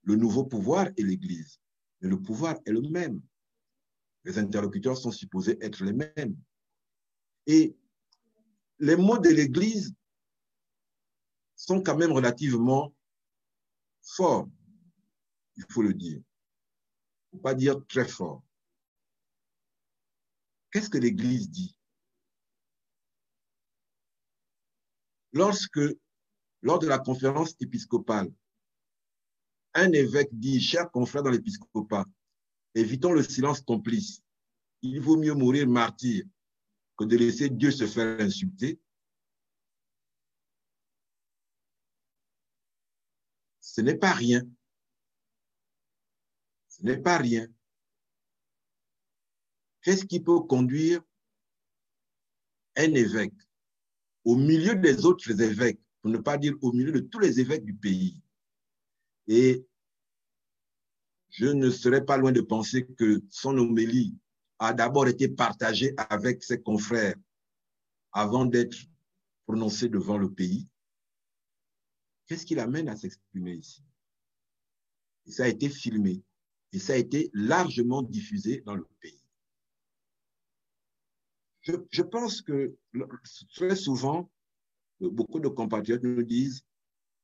le nouveau pouvoir et l'Église. Mais le pouvoir est le même. Les interlocuteurs sont supposés être les mêmes. Et les mots de l'Église sont quand même relativement forts, il faut le dire. Il ne faut pas dire très fort. Qu'est-ce que l'Église dit? Lors de la conférence épiscopale, un évêque dit, chers confrères dans l'épiscopat, évitons le silence complice. Il vaut mieux mourir martyr que de laisser Dieu se faire insulter. Ce n'est pas rien. Ce n'est pas rien. Qu'est-ce qui peut conduire un évêque au milieu des autres évêques, pour ne pas dire au milieu de tous les évêques du pays? Et je ne serais pas loin de penser que son homélie a d'abord été partagée avec ses confrères avant d'être prononcée devant le pays. Qu'est-ce qui l'amène à s'exprimer ici? Et ça a été filmé. Et ça a été largement diffusé dans le pays. Je pense que très souvent, beaucoup de compatriotes nous disent,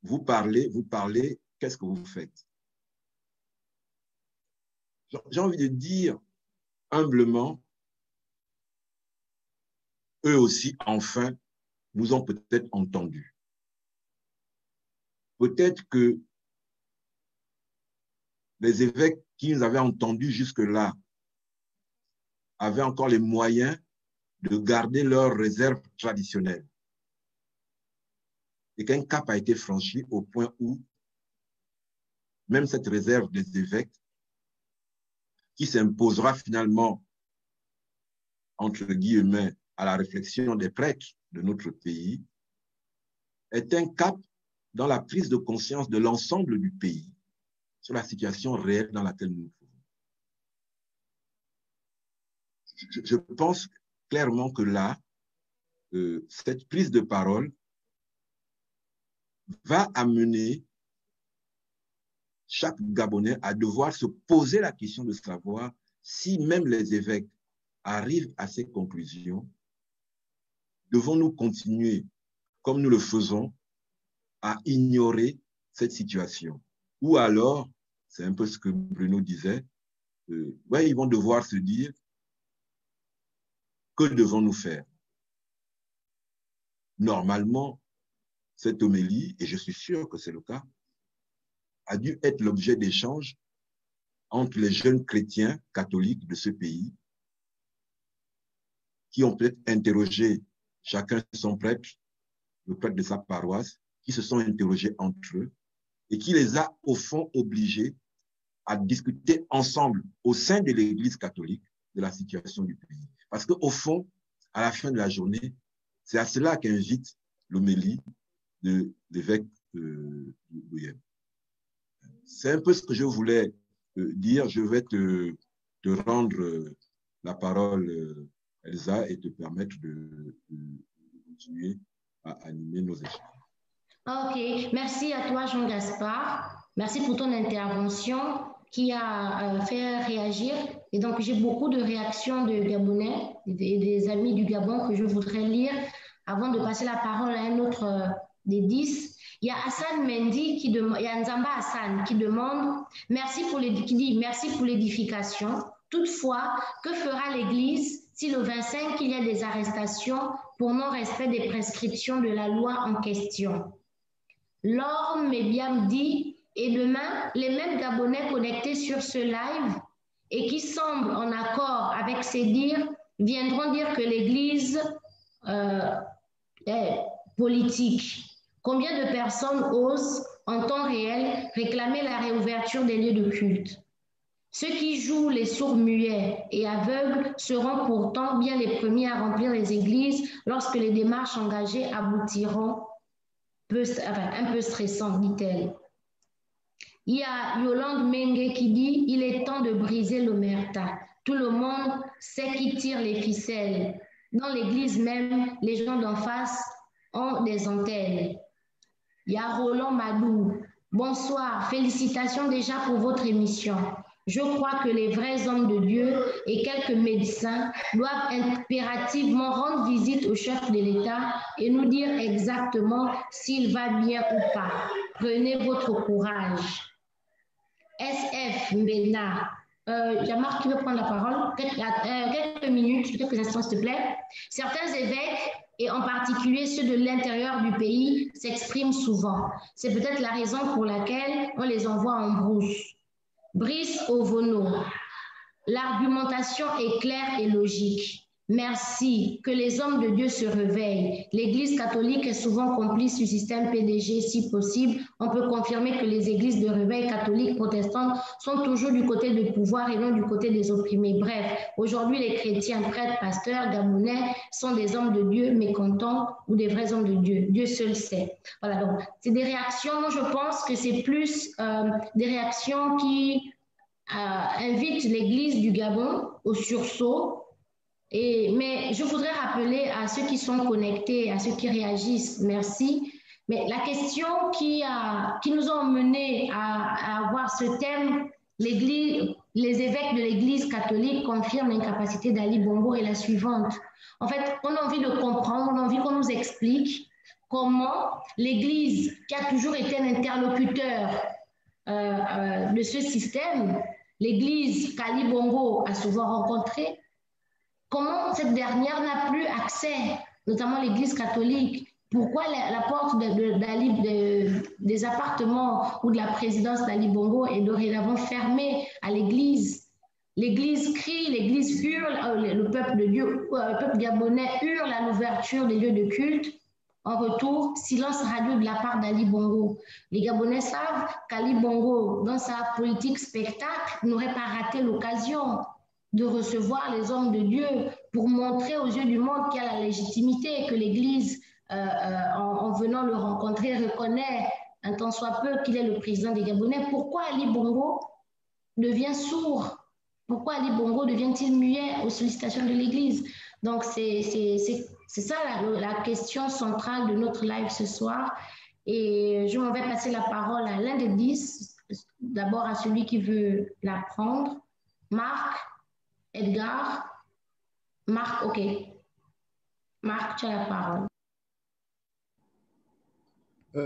vous parlez, qu'est-ce que vous faites? J'ai envie de dire humblement, eux aussi, enfin, nous ont peut-être entendus. Peut-être que les évêques qui nous avaient entendus jusque-là avaient encore les moyens de garder leurs réserves traditionnelles. Et qu'un cap a été franchi au point où même cette réserve des évêques, qui s'imposera finalement, entre guillemets, à la réflexion des prêtres de notre pays, est un cap dans la prise de conscience de l'ensemble du pays sur la situation réelle dans laquelle nous nous trouvons. Je pense clairement que là, cette prise de parole va amener chaque Gabonais à devoir se poser la question de savoir si même les évêques arrivent à ces conclusions, devons-nous continuer, comme nous le faisons, à ignorer cette situation? Ou alors, c'est un peu ce que Bruno disait, ouais, ils vont devoir se dire, que devons-nous faire? Normalement, cette homélie, et je suis sûr que c'est le cas, a dû être l'objet d'échanges entre les jeunes chrétiens catholiques de ce pays qui ont peut-être interrogé chacun son prêtre, le prêtre de sa paroisse, qui se sont interrogés entre eux et qui les a au fond obligés à discuter ensemble au sein de l'Église catholique de la situation du pays. Parce qu'au fond, à la fin de la journée, c'est à cela qu'invite l'homélie de l'évêque Bouyem. C'est un peu ce que je voulais dire. Je vais te rendre la parole, Elsa, et te permettre de continuer à animer nos échanges. Ok, merci à toi, Jean-Gaspard. Merci pour ton intervention qui a fait réagir. Et donc, j'ai beaucoup de réactions de Gabonais et des amis du Gabon que je voudrais lire avant de passer la parole à un autre des 10. Il y a Hassan Mendy qui demande, il y a Nzamba Hassan qui demande, qui dit merci pour l'édification. Toutefois, que fera l'Église si le 25 il y a des arrestations pour non-respect des prescriptions de la loi en question? Laure Mébiam dit, et demain, les mêmes Gabonais connectés sur ce live et qui semblent en accord avec ces dires viendront dire que l'Église est politique. Combien de personnes osent, en temps réel, réclamer la réouverture des lieux de culte? Ceux qui jouent les sourds-muets et aveugles seront pourtant bien les premiers à remplir les églises lorsque les démarches engagées aboutiront. Un peu stressant, dit-elle. Il y a Yolande Mengue qui dit « Il est temps de briser l'omerta. Tout le monde sait qui tire les ficelles. Dans l'église même, les gens d'en face ont des antennes. » Il y a Roland Madou. « Bonsoir, félicitations déjà pour votre émission. Je crois que les vrais hommes de Dieu et quelques médecins doivent impérativement rendre visite au chef de l'État et nous dire exactement s'il va bien ou pas. Prenez votre courage. » SF Mbena. Jean-Marc, tu veux prendre la parole? Quelques minutes, quelques instants, s'il te plaît. Certains évêques, et en particulier ceux de l'intérieur du pays, s'expriment souvent. C'est peut-être la raison pour laquelle on les envoie en brousse. Brice Ovono, l'argumentation est claire et logique. Merci, que les hommes de Dieu se réveillent. L'Église catholique est souvent complice du système PDG. Si possible, on peut confirmer que les églises de réveil catholiques protestantes sont toujours du côté du pouvoir et non du côté des opprimés. Bref, aujourd'hui, les chrétiens, prêtres, pasteurs, gabonais sont des hommes de Dieu mécontents ou des vrais hommes de Dieu. Dieu seul sait. Voilà, donc, c'est des réactions. Moi, je pense que c'est plus des réactions qui invitent l'Église du Gabon au sursaut. Mais je voudrais rappeler à ceux qui sont connectés, à ceux qui réagissent, merci, Mais la question qui nous a menés à avoir ce thème, les évêques de l'Église catholique confirment l'incapacité d'Ali Bongo est la suivante. En fait, on a envie de comprendre, on a envie qu'on nous explique comment l'Église, qui a toujours été un interlocuteur de ce système, l'Église qu'Ali Bongo a souvent rencontrée, comment cette dernière n'a plus accès, notamment l'Église catholique. Pourquoi la porte des appartements ou de la présidence d'Ali Bongo est dorénavant fermée à l'Église? L'Église crie, l'Église hurle, le peuple de Dieu, le peuple gabonais hurle à l'ouverture des lieux de culte. En retour, silence radio de la part d'Ali Bongo. Les Gabonais savent qu'Ali Bongo, dans sa politique spectacle, n'aurait pas raté l'occasion de recevoir les hommes de Dieu pour montrer aux yeux du monde qu'il y a la légitimité, que l'Église, en venant le rencontrer, reconnaît un tant soit peu qu'il est le président des Gabonais. Pourquoi Ali Bongo devient sourd? Pourquoi Ali Bongo devient-il muet aux sollicitations de l'Église? Donc, c'est ça la question centrale de notre live ce soir. Et je m'en vais passer la parole à l'un des 10, d'abord à celui qui veut la prendre. Marc, Edgar. Marc, OK. Marc, tu as la parole.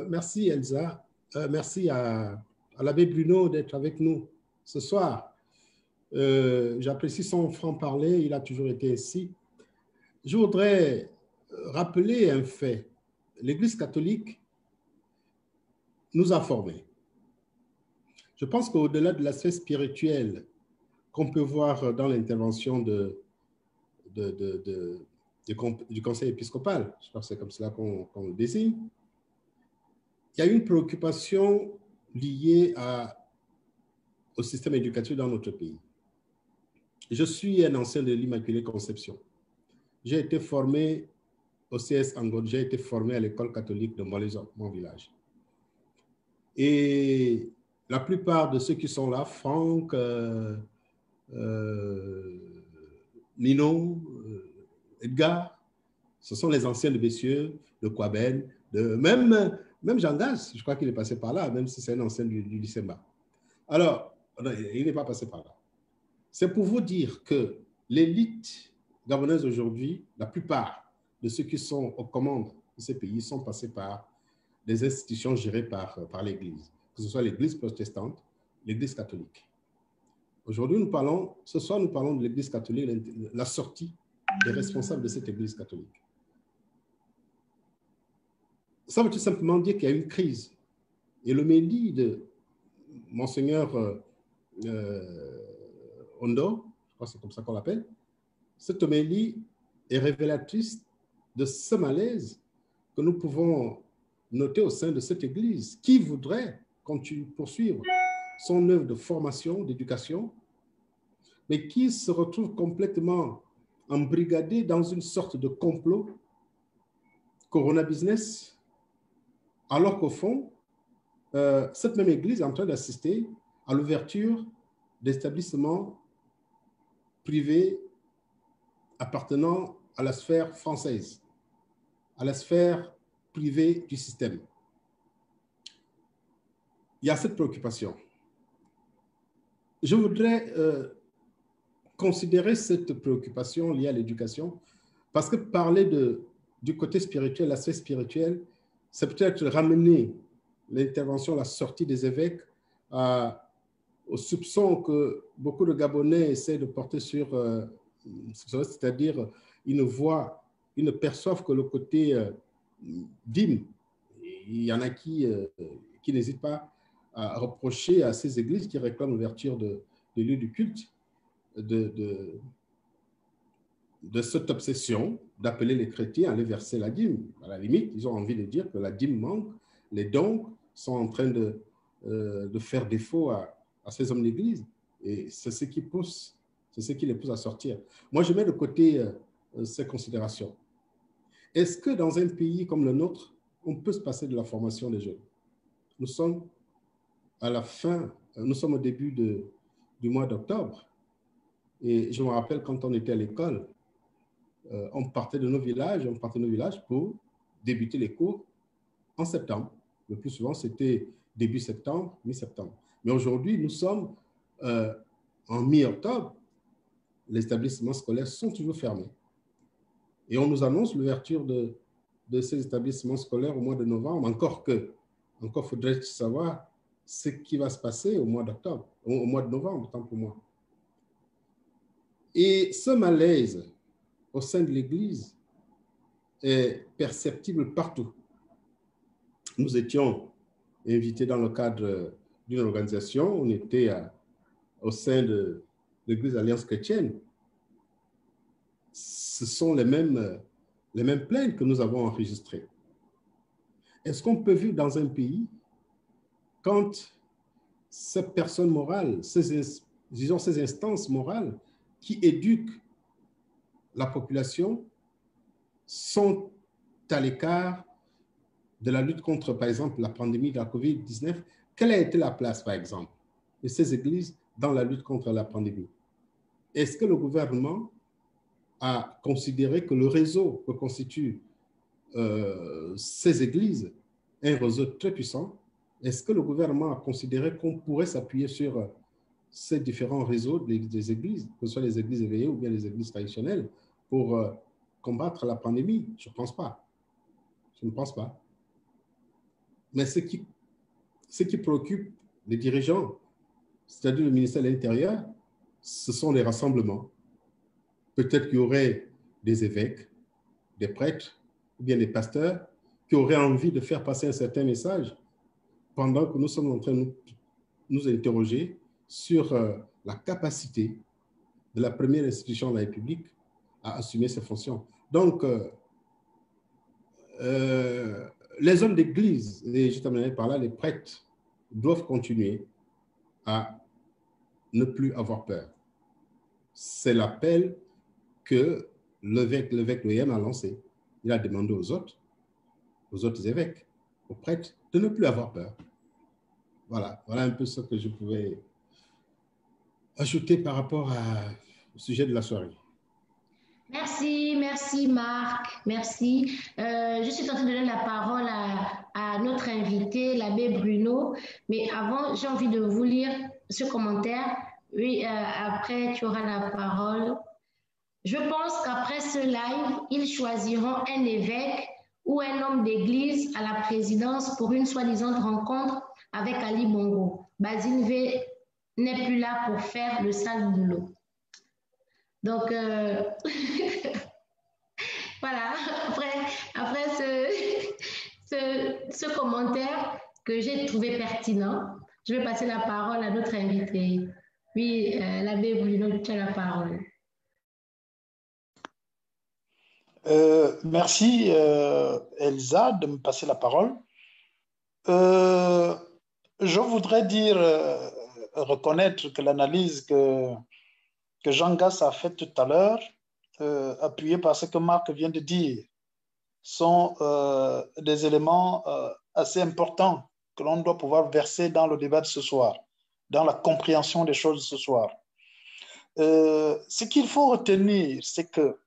Merci Elsa. Merci à l'abbé Bruno d'être avec nous ce soir. J'apprécie son franc-parler, il a toujours été ainsi. Je voudrais rappeler un fait. L'Église catholique nous a formés. Je pense qu'au-delà de l'aspect spirituel qu'on peut voir dans l'intervention du conseil épiscopal, je pense que c'est comme cela qu'on le désigne, il y a une préoccupation liée au système éducatif dans notre pays. Je suis un ancien de l'Immaculée Conception. J'ai été formé au CS Angon, j'ai été formé à l'école catholique de Molaison, mon village. Et la plupart de ceux qui sont là, Franck, Nino, Edgar, ce sont les anciens de Bessieux, de Kouaben, même Jean Gaz, je crois qu'il est passé par là, même si c'est un ancien du lycée Mba. Alors, il n'est pas passé par là. C'est pour vous dire que l'élite gabonaise aujourd'hui, la plupart de ceux qui sont aux commandes de ces pays sont passés par des institutions gérées par l'Église, que ce soit l'Église protestante, l'Église catholique. Aujourd'hui, ce soir, nous parlons de l'Église catholique, la sortie des responsables de cette Église catholique. Ça veut tout simplement dire qu'il y a une crise. Et l'homélie de Monseigneur Ondo, je crois que c'est comme ça qu'on l'appelle, cette homélie est révélatrice de ce malaise que nous pouvons noter au sein de cette Église. Qui voudrait poursuivre son œuvre de formation, d'éducation, mais qui se retrouve complètement embrigadé dans une sorte de complot Corona Business, alors qu'au fond, cette même Église est en train d'assister à l'ouverture d'établissements privés appartenant à la sphère française, à la sphère privée du système. Il y a cette préoccupation. Je voudrais considérer cette préoccupation liée à l'éducation parce que parler du côté spirituel, l'aspect spirituel, c'est peut-être ramener l'intervention, la sortie des évêques au soupçon que beaucoup de Gabonais essaient de porter sur, c'est-à-dire ils ne perçoivent que le côté dîme. Il y en a qui n'hésitent pas à reprocher à ces églises qui réclament l'ouverture des lieux du culte de cette obsession d'appeler les chrétiens à aller verser la dîme. À la limite, ils ont envie de dire que la dîme manque, les dons sont en train de faire défaut à ces hommes d'église. Et c'est ce qui les pousse à sortir. Moi, je mets de côté ces considérations. Est-ce que dans un pays comme le nôtre, on peut se passer de la formation des jeunes? Nous sommes à la fin, nous sommes au début du mois d'octobre. Et je me rappelle quand on était à l'école, on partait de nos villages pour débuter les cours en septembre. Le plus souvent, c'était début septembre, mi-septembre. Mais aujourd'hui, nous sommes en mi-octobre. Les établissements scolaires sont toujours fermés. Et on nous annonce l'ouverture de ces établissements scolaires au mois de novembre. Encore faudrait-il savoir ce qui va se passer au mois d'octobre, au mois de novembre, tant pour moi. Et ce malaise au sein de l'Église est perceptible partout. Nous étions invités dans le cadre d'une organisation, on était au sein de l'Église Alliance chrétienne. Ce sont les mêmes plaintes que nous avons enregistrées. Est-ce qu'on peut vivre dans un pays quand ces personnes morales, ces instances morales qui éduquent la population sont à l'écart de la lutte contre, par exemple, la pandémie de la COVID-19? Quelle a été la place, par exemple, de ces églises dans la lutte contre la pandémie? Est-ce que le gouvernement a considéré que le réseau que constituent ces églises est un réseau très puissant? Est-ce que le gouvernement a considéré qu'on pourrait s'appuyer sur ces différents réseaux des églises, que ce soit les églises éveillées ou bien les églises traditionnelles, pour combattre la pandémie? Je ne pense pas. Je ne pense pas. Mais ce qui préoccupe les dirigeants, c'est-à-dire le ministère de l'Intérieur, ce sont les rassemblements. Peut-être qu'il y aurait des évêques, des prêtres, ou bien des pasteurs qui auraient envie de faire passer un certain message pendant que nous sommes en train de nous interroger sur la capacité de la première institution de la République à assumer ses fonctions. Donc, les hommes d'Église, et je terminerai par là, les prêtres, doivent continuer à ne plus avoir peur. C'est l'appel que l'évêque Loyem a lancé. Il a demandé aux autres évêques, aux prêtres, de ne plus avoir peur. Voilà un peu ce que je pouvais ajouter par rapport au sujet de la soirée. Merci Marc, merci. Je suis en train de donner la parole à notre invité, l'abbé Bruno, mais avant, j'ai envie de vous lire ce commentaire. Oui, après, tu auras la parole. Je pense qu'après ce live, ils choisiront un évêque ou un homme d'église à la présidence pour une soi-disant rencontre avec Ali Bongo. Basile V n'est plus là pour faire le sale boulot. Donc, voilà, après ce commentaire que j'ai trouvé pertinent, je vais passer la parole à notre invité. Oui, l'abbé Bruno, tu as la parole. Merci, Elsa, de me passer la parole. Je voudrais reconnaître que l'analyse que Jean Gass a faite tout à l'heure, appuyée par ce que Marc vient de dire, sont des éléments assez importants que l'on doit pouvoir verser dans le débat de ce soir, dans la compréhension des choses de ce soir. Ce qu'il faut retenir, c'est que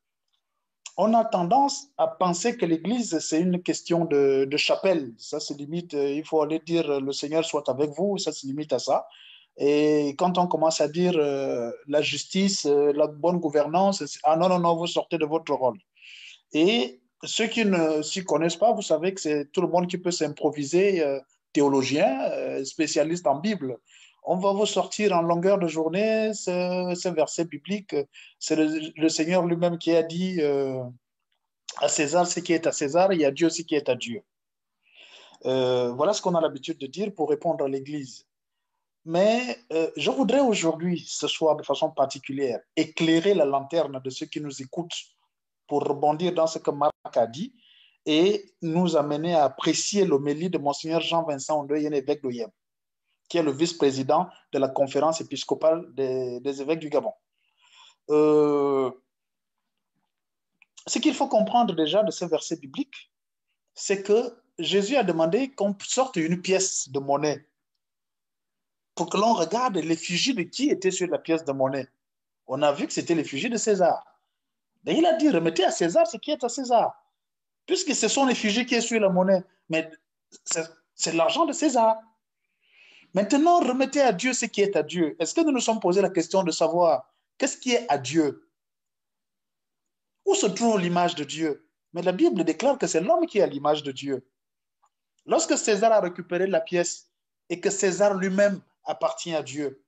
on a tendance à penser que l'Église, c'est une question de chapelle. Ça se limite, il faut aller dire le Seigneur soit avec vous, ça se limite à ça. Et quand on commence à dire la justice, la bonne gouvernance, ah non, vous sortez de votre rôle. Et ceux qui ne s'y connaissent pas, vous savez que c'est tout le monde qui peut s'improviser théologien, spécialiste en Bible. On va vous sortir en longueur de journée ce verset biblique. C'est le Seigneur lui-même qui a dit à César ce qui est à César et à Dieu ce qui est à Dieu. Voilà ce qu'on a l'habitude de dire pour répondre à l'Église. Mais je voudrais aujourd'hui, ce soir de façon particulière, éclairer la lanterne de ceux qui nous écoutent pour rebondir dans ce que Marc a dit et nous amener à apprécier l'homélie de Monseigneur Jean-Vincent Ondoyen, évêque d'Oyem, qui est le vice-président de la conférence épiscopale des évêques du Gabon. Ce qu'il faut comprendre déjà de ce verset biblique, c'est que Jésus a demandé qu'on sorte une pièce de monnaie pour que l'on regarde l'effigie de qui était sur la pièce de monnaie. On a vu que c'était l'effigie de César. Et il a dit, remettez à César ce qui est à César. Puisque c'est son effigie qui est sur la monnaie. Mais c'est l'argent de César. Maintenant, remettez à Dieu ce qui est à Dieu. Est-ce que nous nous sommes posé la question de savoir qu'est-ce qui est à Dieu? Où se trouve l'image de Dieu? Mais la Bible déclare que c'est l'homme qui est à l'image de Dieu. Lorsque César a récupéré la pièce et que César lui-même appartient à Dieu,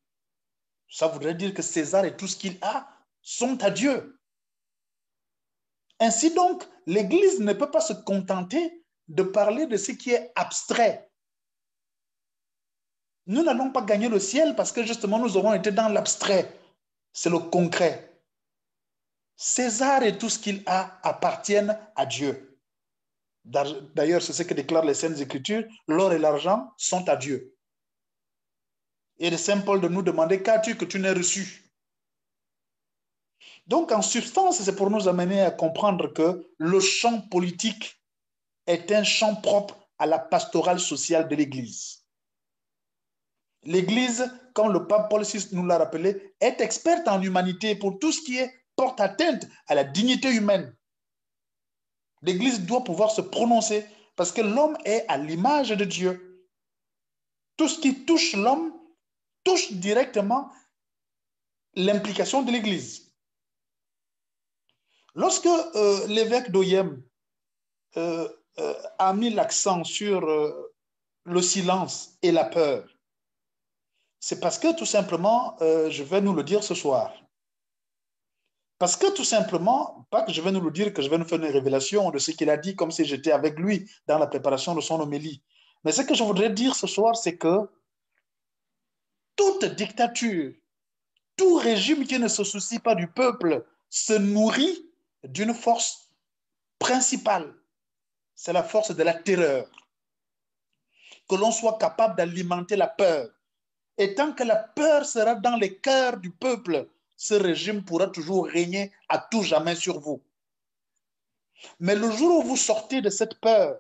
ça voudrait dire que César et tout ce qu'il a sont à Dieu. Ainsi donc, l'Église ne peut pas se contenter de parler de ce qui est abstrait. Nous n'allons pas gagner le ciel parce que justement nous aurons été dans l'abstrait. C'est le concret. César et tout ce qu'il a appartiennent à Dieu. D'ailleurs, c'est ce que déclarent les Saintes Écritures, l'or et l'argent sont à Dieu. Et le Saint Paul de nous demander, qu'as-tu que tu n'aies reçu? Donc, en substance, c'est pour nous amener à comprendre que le champ politique est un champ propre à la pastorale sociale de l'Église. L'Église, comme le pape Paul VI nous l'a rappelé, est experte en humanité pour tout ce qui porte atteinte à la dignité humaine. L'Église doit pouvoir se prononcer parce que l'homme est à l'image de Dieu. Tout ce qui touche l'homme touche directement l'implication de l'Église. Lorsque l'évêque d'Oyem a mis l'accent sur le silence et la peur, c'est parce que tout simplement, je vais nous le dire ce soir. Parce que tout simplement, pas que je vais nous le dire, que je vais nous faire une révélation de ce qu'il a dit comme si j'étais avec lui dans la préparation de son homélie. Mais ce que je voudrais dire ce soir, c'est que toute dictature, tout régime qui ne se soucie pas du peuple se nourrit d'une force principale. C'est la force de la terreur. Que l'on soit capable d'alimenter la peur. Et tant que la peur sera dans les cœurs du peuple, ce régime pourra toujours régner à tout jamais sur vous. Mais le jour où vous sortez de cette peur,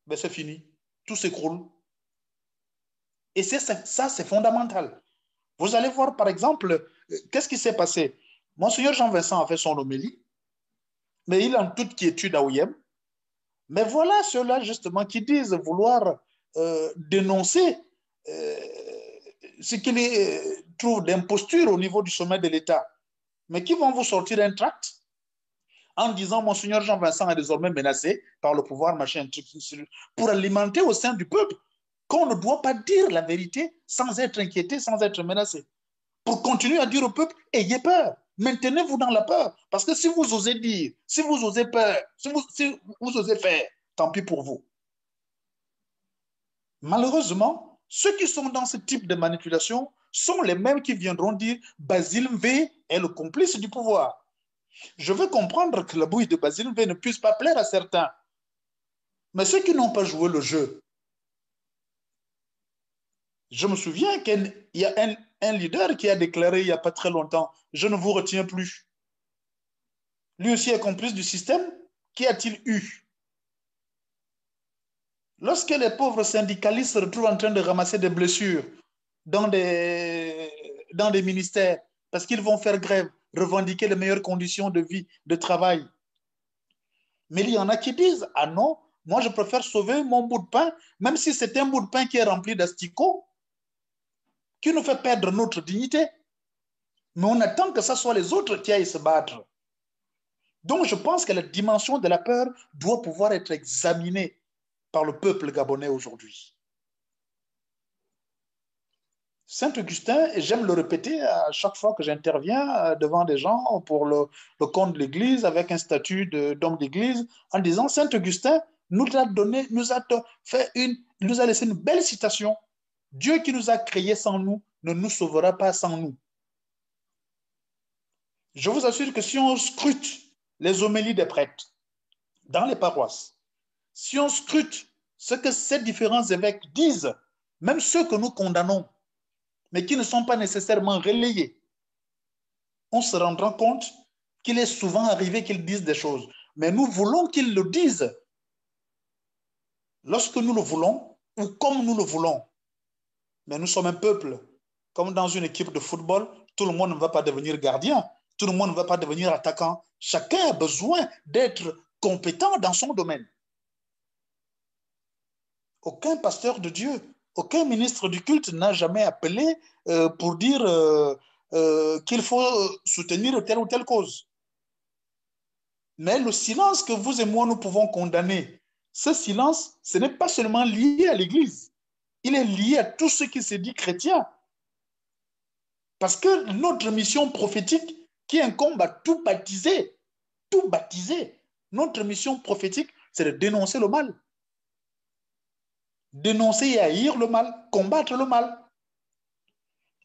ben c'est fini. Tout s'écroule. Et ça, c'est fondamental. Vous allez voir, par exemple, qu'est-ce qui s'est passé? Monseigneur Jean-Vincent a fait son homélie, mais il est en toute quiétude à Ouyem. Mais voilà ceux-là, justement, qui disent vouloir dénoncer ce qu'ils trouvent d'imposture au niveau du sommet de l'État, mais qui vont vous sortir un tract en disant Monseigneur Jean-Vincent est désormais menacé par le pouvoir, machin, pour alimenter au sein du peuple qu'on ne doit pas dire la vérité sans être inquiété, sans être menacé. Pour continuer à dire au peuple, ayez peur, maintenez-vous dans la peur. Parce que si vous osez dire, si vous osez peur, si vous osez faire, tant pis pour vous. Malheureusement, ceux qui sont dans ce type de manipulation sont les mêmes qui viendront dire Basile V est le complice du pouvoir. Je veux comprendre que la bouille de Basile V ne puisse pas plaire à certains. Mais ceux qui n'ont pas joué le jeu, je me souviens qu'il y a un leader qui a déclaré il n'y a pas très longtemps « Je ne vous retiens plus ». Lui aussi est complice du système. Qu'y a-t-il eu? Lorsque les pauvres syndicalistes se retrouvent en train de ramasser des blessures dans des ministères parce qu'ils vont faire grève, revendiquer les meilleures conditions de vie, de travail. Mais il y en a qui disent « Ah non, moi je préfère sauver mon bout de pain, même si c'est un bout de pain qui est rempli d'asticots, qui nous fait perdre notre dignité. » Mais on attend que ce soit les autres qui aillent se battre. Donc je pense que la dimension de la peur doit pouvoir être examinée par le peuple gabonais aujourd'hui. Saint Augustin, et j'aime le répéter à chaque fois que j'interviens devant des gens pour le compte de l'Église avec un statut d'homme d'Église, en disant Saint Augustin nous a laissé une belle citation. Dieu qui nous a créés sans nous ne nous sauvera pas sans nous. Je vous assure que si on scrute les homélies des prêtres dans les paroisses, si on scrute ce que ces différents évêques disent, même ceux que nous condamnons, mais qui ne sont pas nécessairement relayés, on se rendra compte qu'il est souvent arrivé qu'ils disent des choses. Mais nous voulons qu'ils le disent lorsque nous le voulons ou comme nous le voulons. Mais nous sommes un peuple, comme dans une équipe de football, tout le monde ne va pas devenir gardien, tout le monde ne va pas devenir attaquant. Chacun a besoin d'être compétent dans son domaine. Aucun pasteur de Dieu, aucun ministre du culte n'a jamais appelé pour dire qu'il faut soutenir telle ou telle cause. Mais le silence que vous et moi, nous pouvons condamner, ce silence, ce n'est pas seulement lié à l'Église. Il est lié à tout ce qui se dit chrétien. Parce que notre mission prophétique qui incombe à tout baptiser, notre mission prophétique, c'est de dénoncer le mal. Dénoncer et haïr le mal, combattre le mal.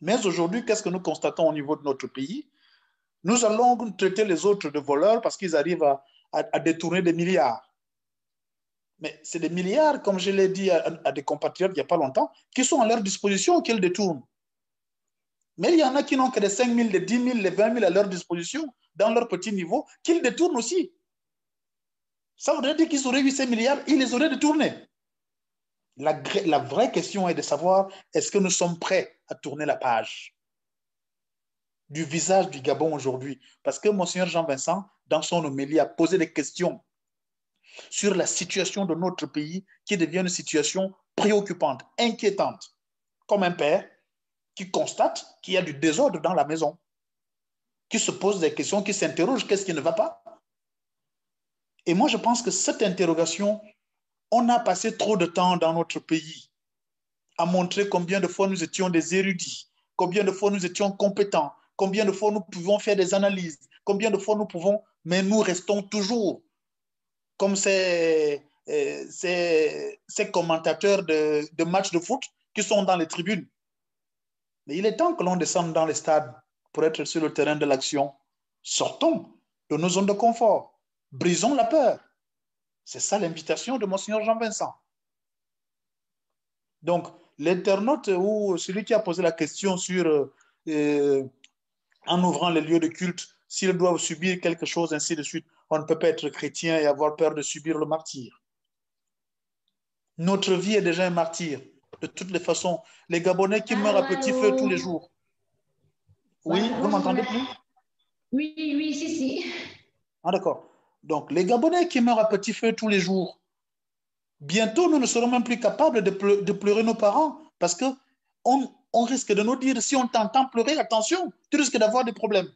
Mais aujourd'hui, qu'est-ce que nous constatons au niveau de notre pays? Nous allons traiter les autres de voleurs parce qu'ils arrivent à détourner des milliards. Mais c'est des milliards, comme je l'ai dit à des compatriotes il n'y a pas longtemps, qui sont à leur disposition qu'ils détournent. Mais il y en a qui n'ont que les 5 000, les 10 000, les 20 000 à leur disposition, dans leur petit niveau, qu'ils détournent aussi. Ça voudrait dire qu'ils auraient eu ces milliards, ils les auraient détournés. La vraie question est de savoir, est-ce que nous sommes prêts à tourner la page du visage du Gabon aujourd'hui? Parce que Monseigneur Jean-Vincent, dans son homélie, a posé des questions sur la situation de notre pays qui devient une situation préoccupante, inquiétante. Comme un père qui constate qu'il y a du désordre dans la maison, qui se pose des questions, qui s'interroge, qu'est-ce qui ne va pas? Et moi, je pense que cette interrogation, on a passé trop de temps dans notre pays à montrer combien de fois nous étions des érudits, combien de fois nous étions compétents, combien de fois nous pouvons faire des analyses, combien de fois nous pouvons, mais nous restons toujours comme ces commentateurs de matchs de foot qui sont dans les tribunes. Mais il est temps que l'on descende dans les stades pour être sur le terrain de l'action. Sortons de nos zones de confort. Brisons la peur. C'est ça l'invitation de Monseigneur Jean-Vincent. Donc, l'internaute ou celui qui a posé la question sur, en ouvrant les lieux de culte, s'ils doivent subir quelque chose, ainsi de suite, on ne peut pas être chrétien et avoir peur de subir le martyre. Notre vie est déjà un martyre. De toutes les façons, les Gabonais qui meurent à petit feu tous les jours. Oui, vous m'entendez plus? Oui, si. Ah, d'accord. Donc, les Gabonais qui meurent à petit feu tous les jours, bientôt, nous ne serons même plus capables de pleurer nos parents parce qu'on risque de nous dire, si on t'entend pleurer, attention, tu risques d'avoir des problèmes.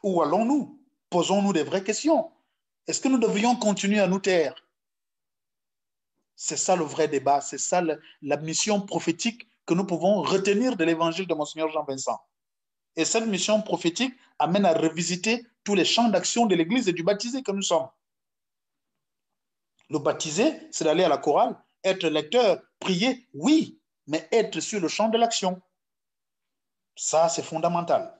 Où allons-nous? Posons-nous des vraies questions. Est-ce que nous devrions continuer à nous taire? C'est ça le vrai débat, c'est ça la mission prophétique que nous pouvons retenir de l'évangile de Monseigneur Jean-Vincent. Et cette mission prophétique amène à revisiter tous les champs d'action de l'Église et du baptisé que nous sommes. Le baptisé, c'est d'aller à la chorale, être lecteur, prier, oui, mais être sur le champ de l'action. Ça, c'est fondamental.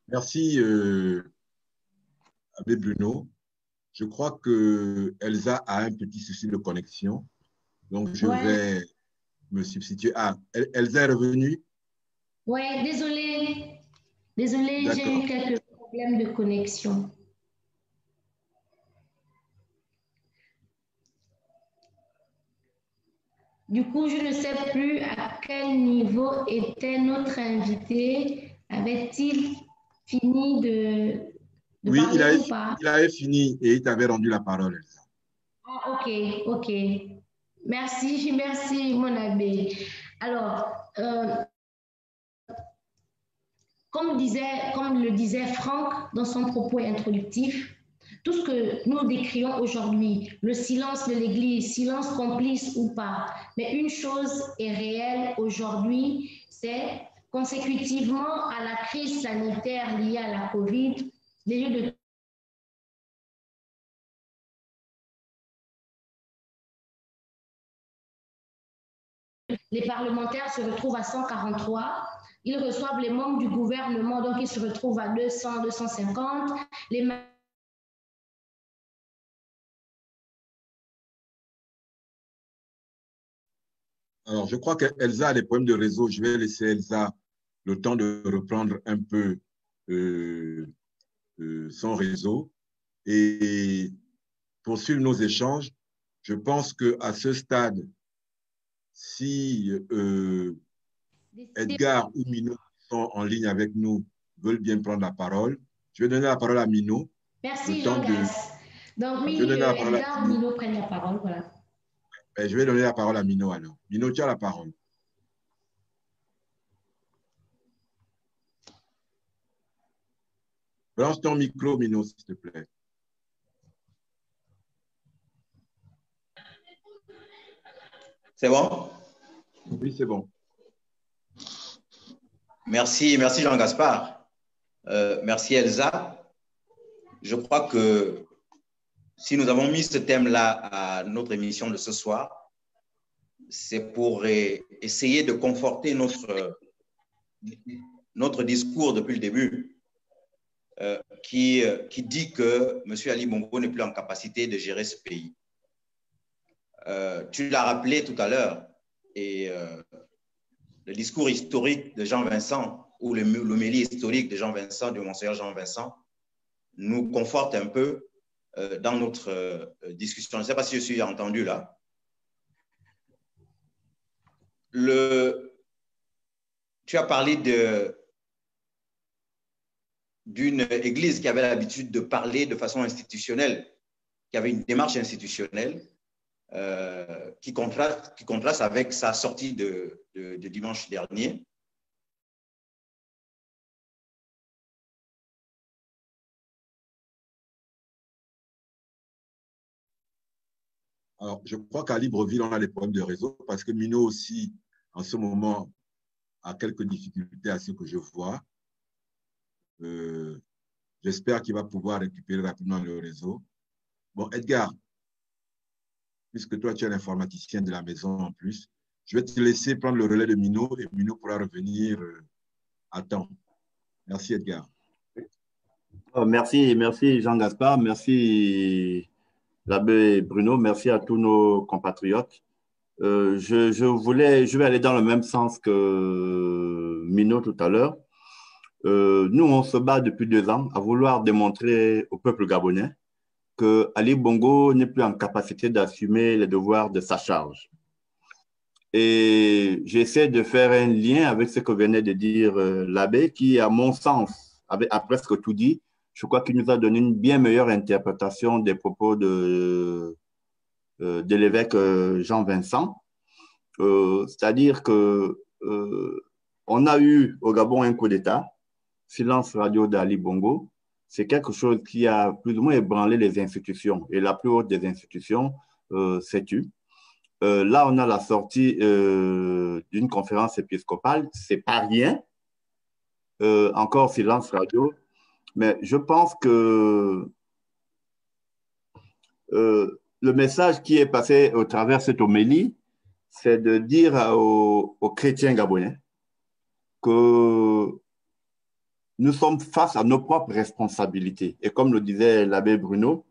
Merci, Abbé Bruno. Je crois que Elsa a un petit souci de connexion. Donc, je vais me substituer. Ah, Elsa est revenue? Oui, désolée. Désolée, j'ai eu quelques problèmes de connexion. Du coup, je ne sais plus à quel niveau était notre invité. Avait-il fini de oui, parler ou pas? il avait fini et il t'avait rendu la parole, Elsa. Ah, ok. Merci, mon abbé. Alors, comme le disait Franck dans son propos introductif, tout ce que nous décrions aujourd'hui, le silence de l'Église, silence complice ou pas, mais une chose est réelle aujourd'hui, c'est consécutivement à la crise sanitaire liée à la COVID, les lieux de les parlementaires se retrouvent à 143, ils reçoivent les membres du gouvernement, donc ils se retrouvent à 200, 250, les Alors, je crois qu'Elsa a des problèmes de réseau. Je vais laisser Elsa le temps de reprendre un peu son réseau et poursuivre nos échanges. Je pense qu'à ce stade, si Edgar ou Mino sont en ligne avec nous veulent bien prendre la parole. Je vais donner la parole à Mino. Merci, Jean-Gas. Donc, oui, Edgar, Mino prennent la parole. Voilà. Je vais donner la parole à Mino alors. Mino, tu as la parole. Lance ton micro, Mino, s'il te plaît. C'est bon? Oui, c'est bon. Merci Jean-Gaspard. Merci Elsa. Je crois que si nous avons mis ce thème-là à notre émission de ce soir, c'est pour essayer de conforter notre discours depuis le début, qui dit que M. Ali Bongo n'est plus en capacité de gérer ce pays. Tu l'as rappelé tout à l'heure, et le discours historique de Jean Vincent, ou l'homélie historique de Jean Vincent, du Monseigneur Jean Vincent, nous conforte un peu dans notre discussion. Je ne sais pas si je suis entendu là. Tu as parlé d'une église qui avait l'habitude de parler de façon institutionnelle, qui avait une démarche institutionnelle qui contraste avec sa sortie de dimanche dernier. Alors, je crois qu'à Libreville, on a des problèmes de réseau parce que Mino aussi, en ce moment, a quelques difficultés à ce que je vois. J'espère qu'il va pouvoir récupérer rapidement le réseau. Bon, Edgar, puisque toi, tu es l'informaticien de la maison en plus, je vais te laisser prendre le relais de Mino et Mino pourra revenir à temps. Merci, Edgar. Merci Jean-Gaspard, merci l'abbé Bruno, merci à tous nos compatriotes. Je vais aller dans le même sens que Mino tout à l'heure. Nous, on se bat depuis 2 ans à vouloir démontrer au peuple gabonais que Ali Bongo n'est plus en capacité d'assumer les devoirs de sa charge. Et j'essaie de faire un lien avec ce que venait de dire l'abbé, qui, à mon sens, a presque tout dit. Je crois qu'il nous a donné une bien meilleure interprétation des propos de l'évêque Jean Vincent. C'est-à-dire que on a eu au Gabon un coup d'État, silence radio d'Ali Bongo. C'est quelque chose qui a plus ou moins ébranlé les institutions. Et la plus haute des institutions s'est tue. Là, on a la sortie d'une conférence épiscopale. Ce n'est pas rien. Encore silence radio. Mais je pense que le message qui est passé au travers de cette homélie, c'est de dire aux chrétiens gabonais que nous sommes face à nos propres responsabilités. Et comme le disait l'abbé Bruno,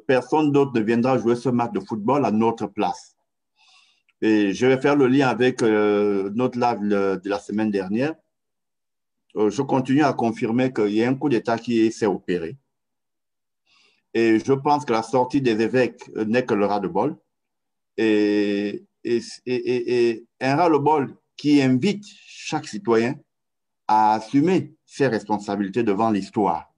personne d'autre ne viendra jouer ce match de football à notre place. Et je vais faire le lien avec notre live de la semaine dernière. Je continue à confirmer qu'il y a un coup d'État qui s'est opéré. Et je pense que la sortie des évêques n'est que le ras-le-bol. Et un ras-le-bol qui invite chaque citoyen à assumer ses responsabilités devant l'histoire.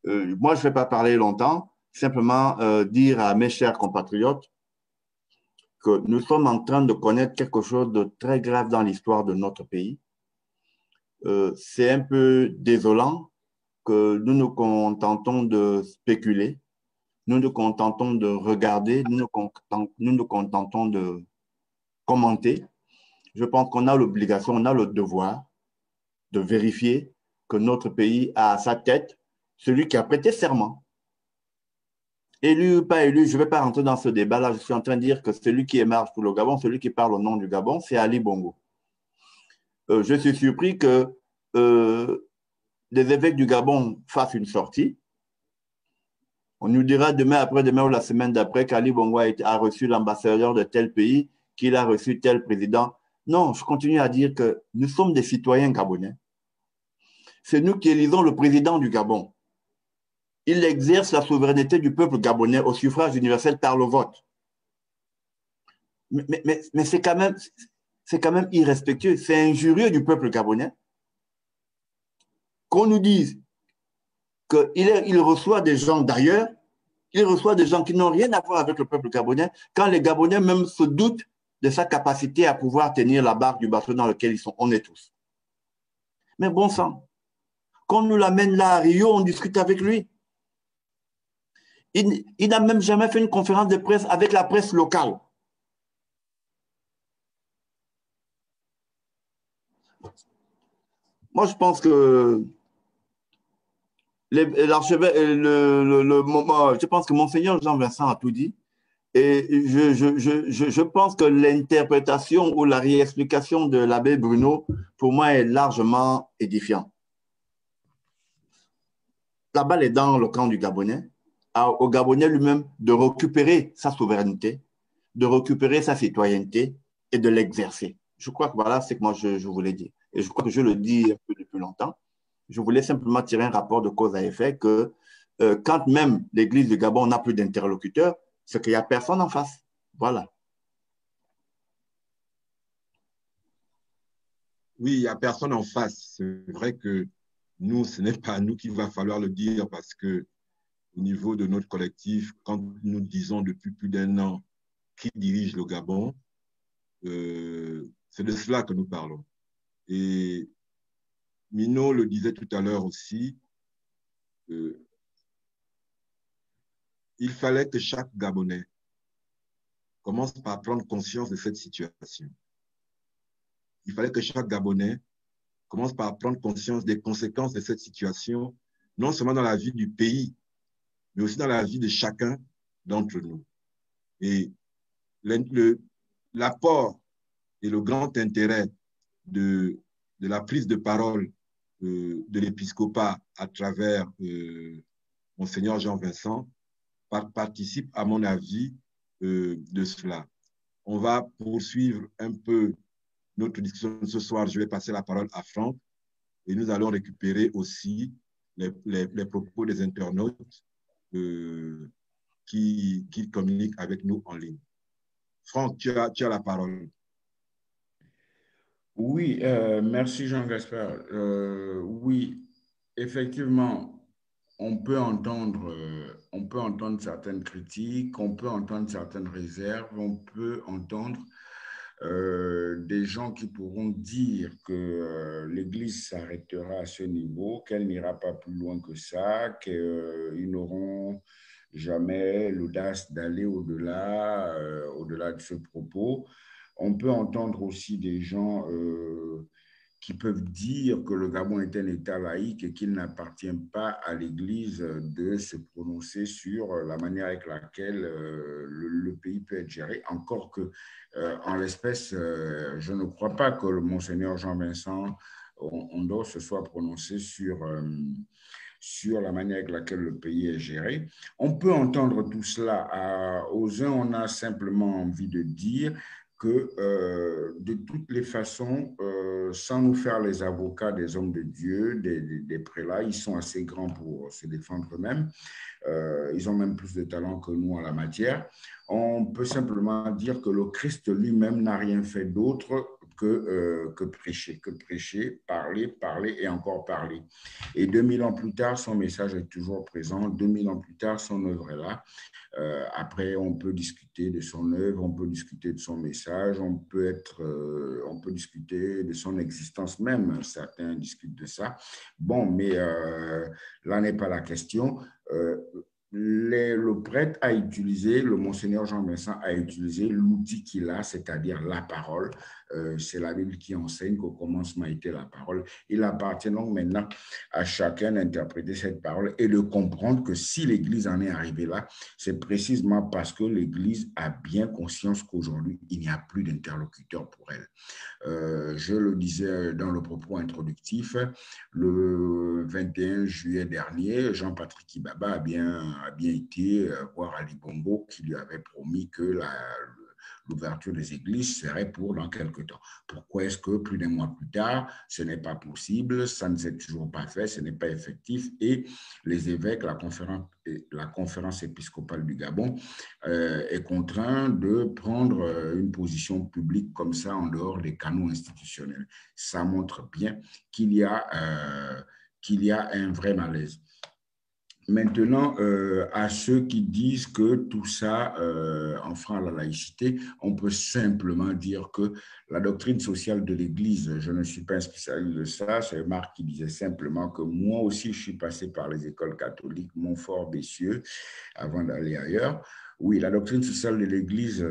Moi, je ne vais pas parler longtemps, simplement dire à mes chers compatriotes que nous sommes en train de connaître quelque chose de très grave dans l'histoire de notre pays. C'est un peu désolant que nous nous contentons de spéculer, nous nous contentons de regarder, nous nous contentons de commenter. Je pense qu'on a l'obligation, on a le devoir de vérifier que notre pays a à sa tête celui qui a prêté serment. Élu ou pas élu, je ne vais pas rentrer dans ce débat-là. Je suis en train de dire que celui qui émarge pour le Gabon, celui qui parle au nom du Gabon, c'est Ali Bongo. Je suis surpris que les évêques du Gabon fassent une sortie. On nous dira demain, après-demain ou la semaine d'après qu'Ali Bongo a reçu l'ambassadeur de tel pays, qu'il a reçu tel président. Non, je continue à dire que nous sommes des citoyens gabonais. C'est nous qui élisons le président du Gabon. Il exerce la souveraineté du peuple gabonais au suffrage universel par le vote. Mais c'est quand même, c'est quand même irrespectueux, c'est injurieux du peuple gabonais qu'on nous dise qu'il reçoit des gens d'ailleurs, il reçoit des gens qui n'ont rien à voir avec le peuple gabonais, quand les Gabonais même se doutent de sa capacité à pouvoir tenir la barre du bateau dans lequel on est tous. Mais bon sang, qu'on nous l'amène là à Rio, on discute avec lui. Il n'a même jamais fait une conférence de presse avec la presse locale. Moi, je pense que je pense que Monseigneur Jean-Vincent a tout dit. Et je pense que l'interprétation ou la réexplication de l'abbé Bruno, pour moi, est largement édifiante. La balle est dans le camp du Gabonais, au Gabonais lui-même de récupérer sa souveraineté, de récupérer sa citoyenneté et de l'exercer. Je crois que voilà ce que moi je voulais dire. Et je crois que je le dis un peu depuis longtemps. Je voulais simplement tirer un rapport de cause à effet que quand même l'Église du Gabon n'a plus d'interlocuteurs, c'est qu'il n'y a personne en face. Voilà. Oui, il n'y a personne en face. C'est vrai que nous, ce n'est pas à nous qu'il va falloir le dire parce que au niveau de notre collectif, quand nous disons depuis plus d'un an qui dirige le Gabon, c'est de cela que nous parlons. Et Mino le disait tout à l'heure aussi, il fallait que chaque Gabonais commence par prendre conscience de cette situation. Il fallait que chaque Gabonais commence par prendre conscience des conséquences de cette situation, non seulement dans la vie du pays, mais aussi dans la vie de chacun d'entre nous. Et l'apport et le grand intérêt de la prise de parole de l'épiscopat à travers Monseigneur Jean-Vincent participe, à mon avis, de cela. On va poursuivre un peu notre discussion ce soir. Je vais passer la parole à Franck et nous allons récupérer aussi les propos des internautes qui communiquent avec nous en ligne. Franck, tu as la parole. Oui, merci Jean-Gaspard. Oui, effectivement, on peut entendre certaines critiques, on peut entendre certaines réserves, on peut entendre des gens qui pourront dire que l'Église s'arrêtera à ce niveau, qu'elle n'ira pas plus loin que ça, qu'ils n'auront jamais l'audace d'aller au-delà de ce propos. On peut entendre aussi des gens qui peuvent dire que le Gabon est un État laïque et qu'il n'appartient pas à l'Église de se prononcer sur la manière avec laquelle le pays peut être géré. Encore que, en l'espèce, je ne crois pas que le Monseigneur Jean-Vincent Ondo se soit prononcé sur la manière avec laquelle le pays est géré. On peut entendre tout cela. Aux uns, on a simplement envie de dire que de toutes les façons, sans nous faire les avocats des hommes de Dieu, des prélats, ils sont assez grands pour se défendre eux-mêmes. Ils ont même plus de talent que nous en la matière. On peut simplement dire que le Christ lui-même n'a rien fait d'autre que prêcher, parler et encore parler. Et 2000 ans plus tard, son message est toujours présent. 2000 ans plus tard, son œuvre est là. Après, on peut discuter de son œuvre, on peut discuter de son message, on peut discuter de son existence même. Certains discutent de ça. Bon, mais là n'est pas la question. Le prêtre a utilisé, le Monseigneur Jean-Vincent a utilisé l'outil qu'il a, c'est-à-dire la parole. C'est la Bible qui enseigne qu'au commencement était la parole. Il appartient donc maintenant à chacun d'interpréter cette parole et de comprendre que si l'Église en est arrivée là, c'est précisément parce que l'Église a bien conscience qu'aujourd'hui, il n'y a plus d'interlocuteur pour elle. Je le disais dans le propos introductif, le 21 juillet dernier, Jean-Patrick Ibaba a bien été voir Ali Bongo qui lui avait promis que l'ouverture des églises serait pour dans quelques temps. Pourquoi est-ce que plus d'un mois plus tard, ce n'est pas possible, ça ne s'est toujours pas fait, ce n'est pas effectif et les évêques, la conférence épiscopale du Gabon est contraint de prendre une position publique comme ça en dehors des canaux institutionnels. Ça montre bien qu'il y a un vrai malaise. Maintenant, à ceux qui disent que tout ça enfreint la laïcité, on peut simplement dire que la doctrine sociale de l'Église, je ne suis pas un spécialiste de ça, c'est Marc qui disait simplement que moi aussi, je suis passé par les écoles catholiques, Montfort, Bessieux, avant d'aller ailleurs. Oui, la doctrine sociale de l'Église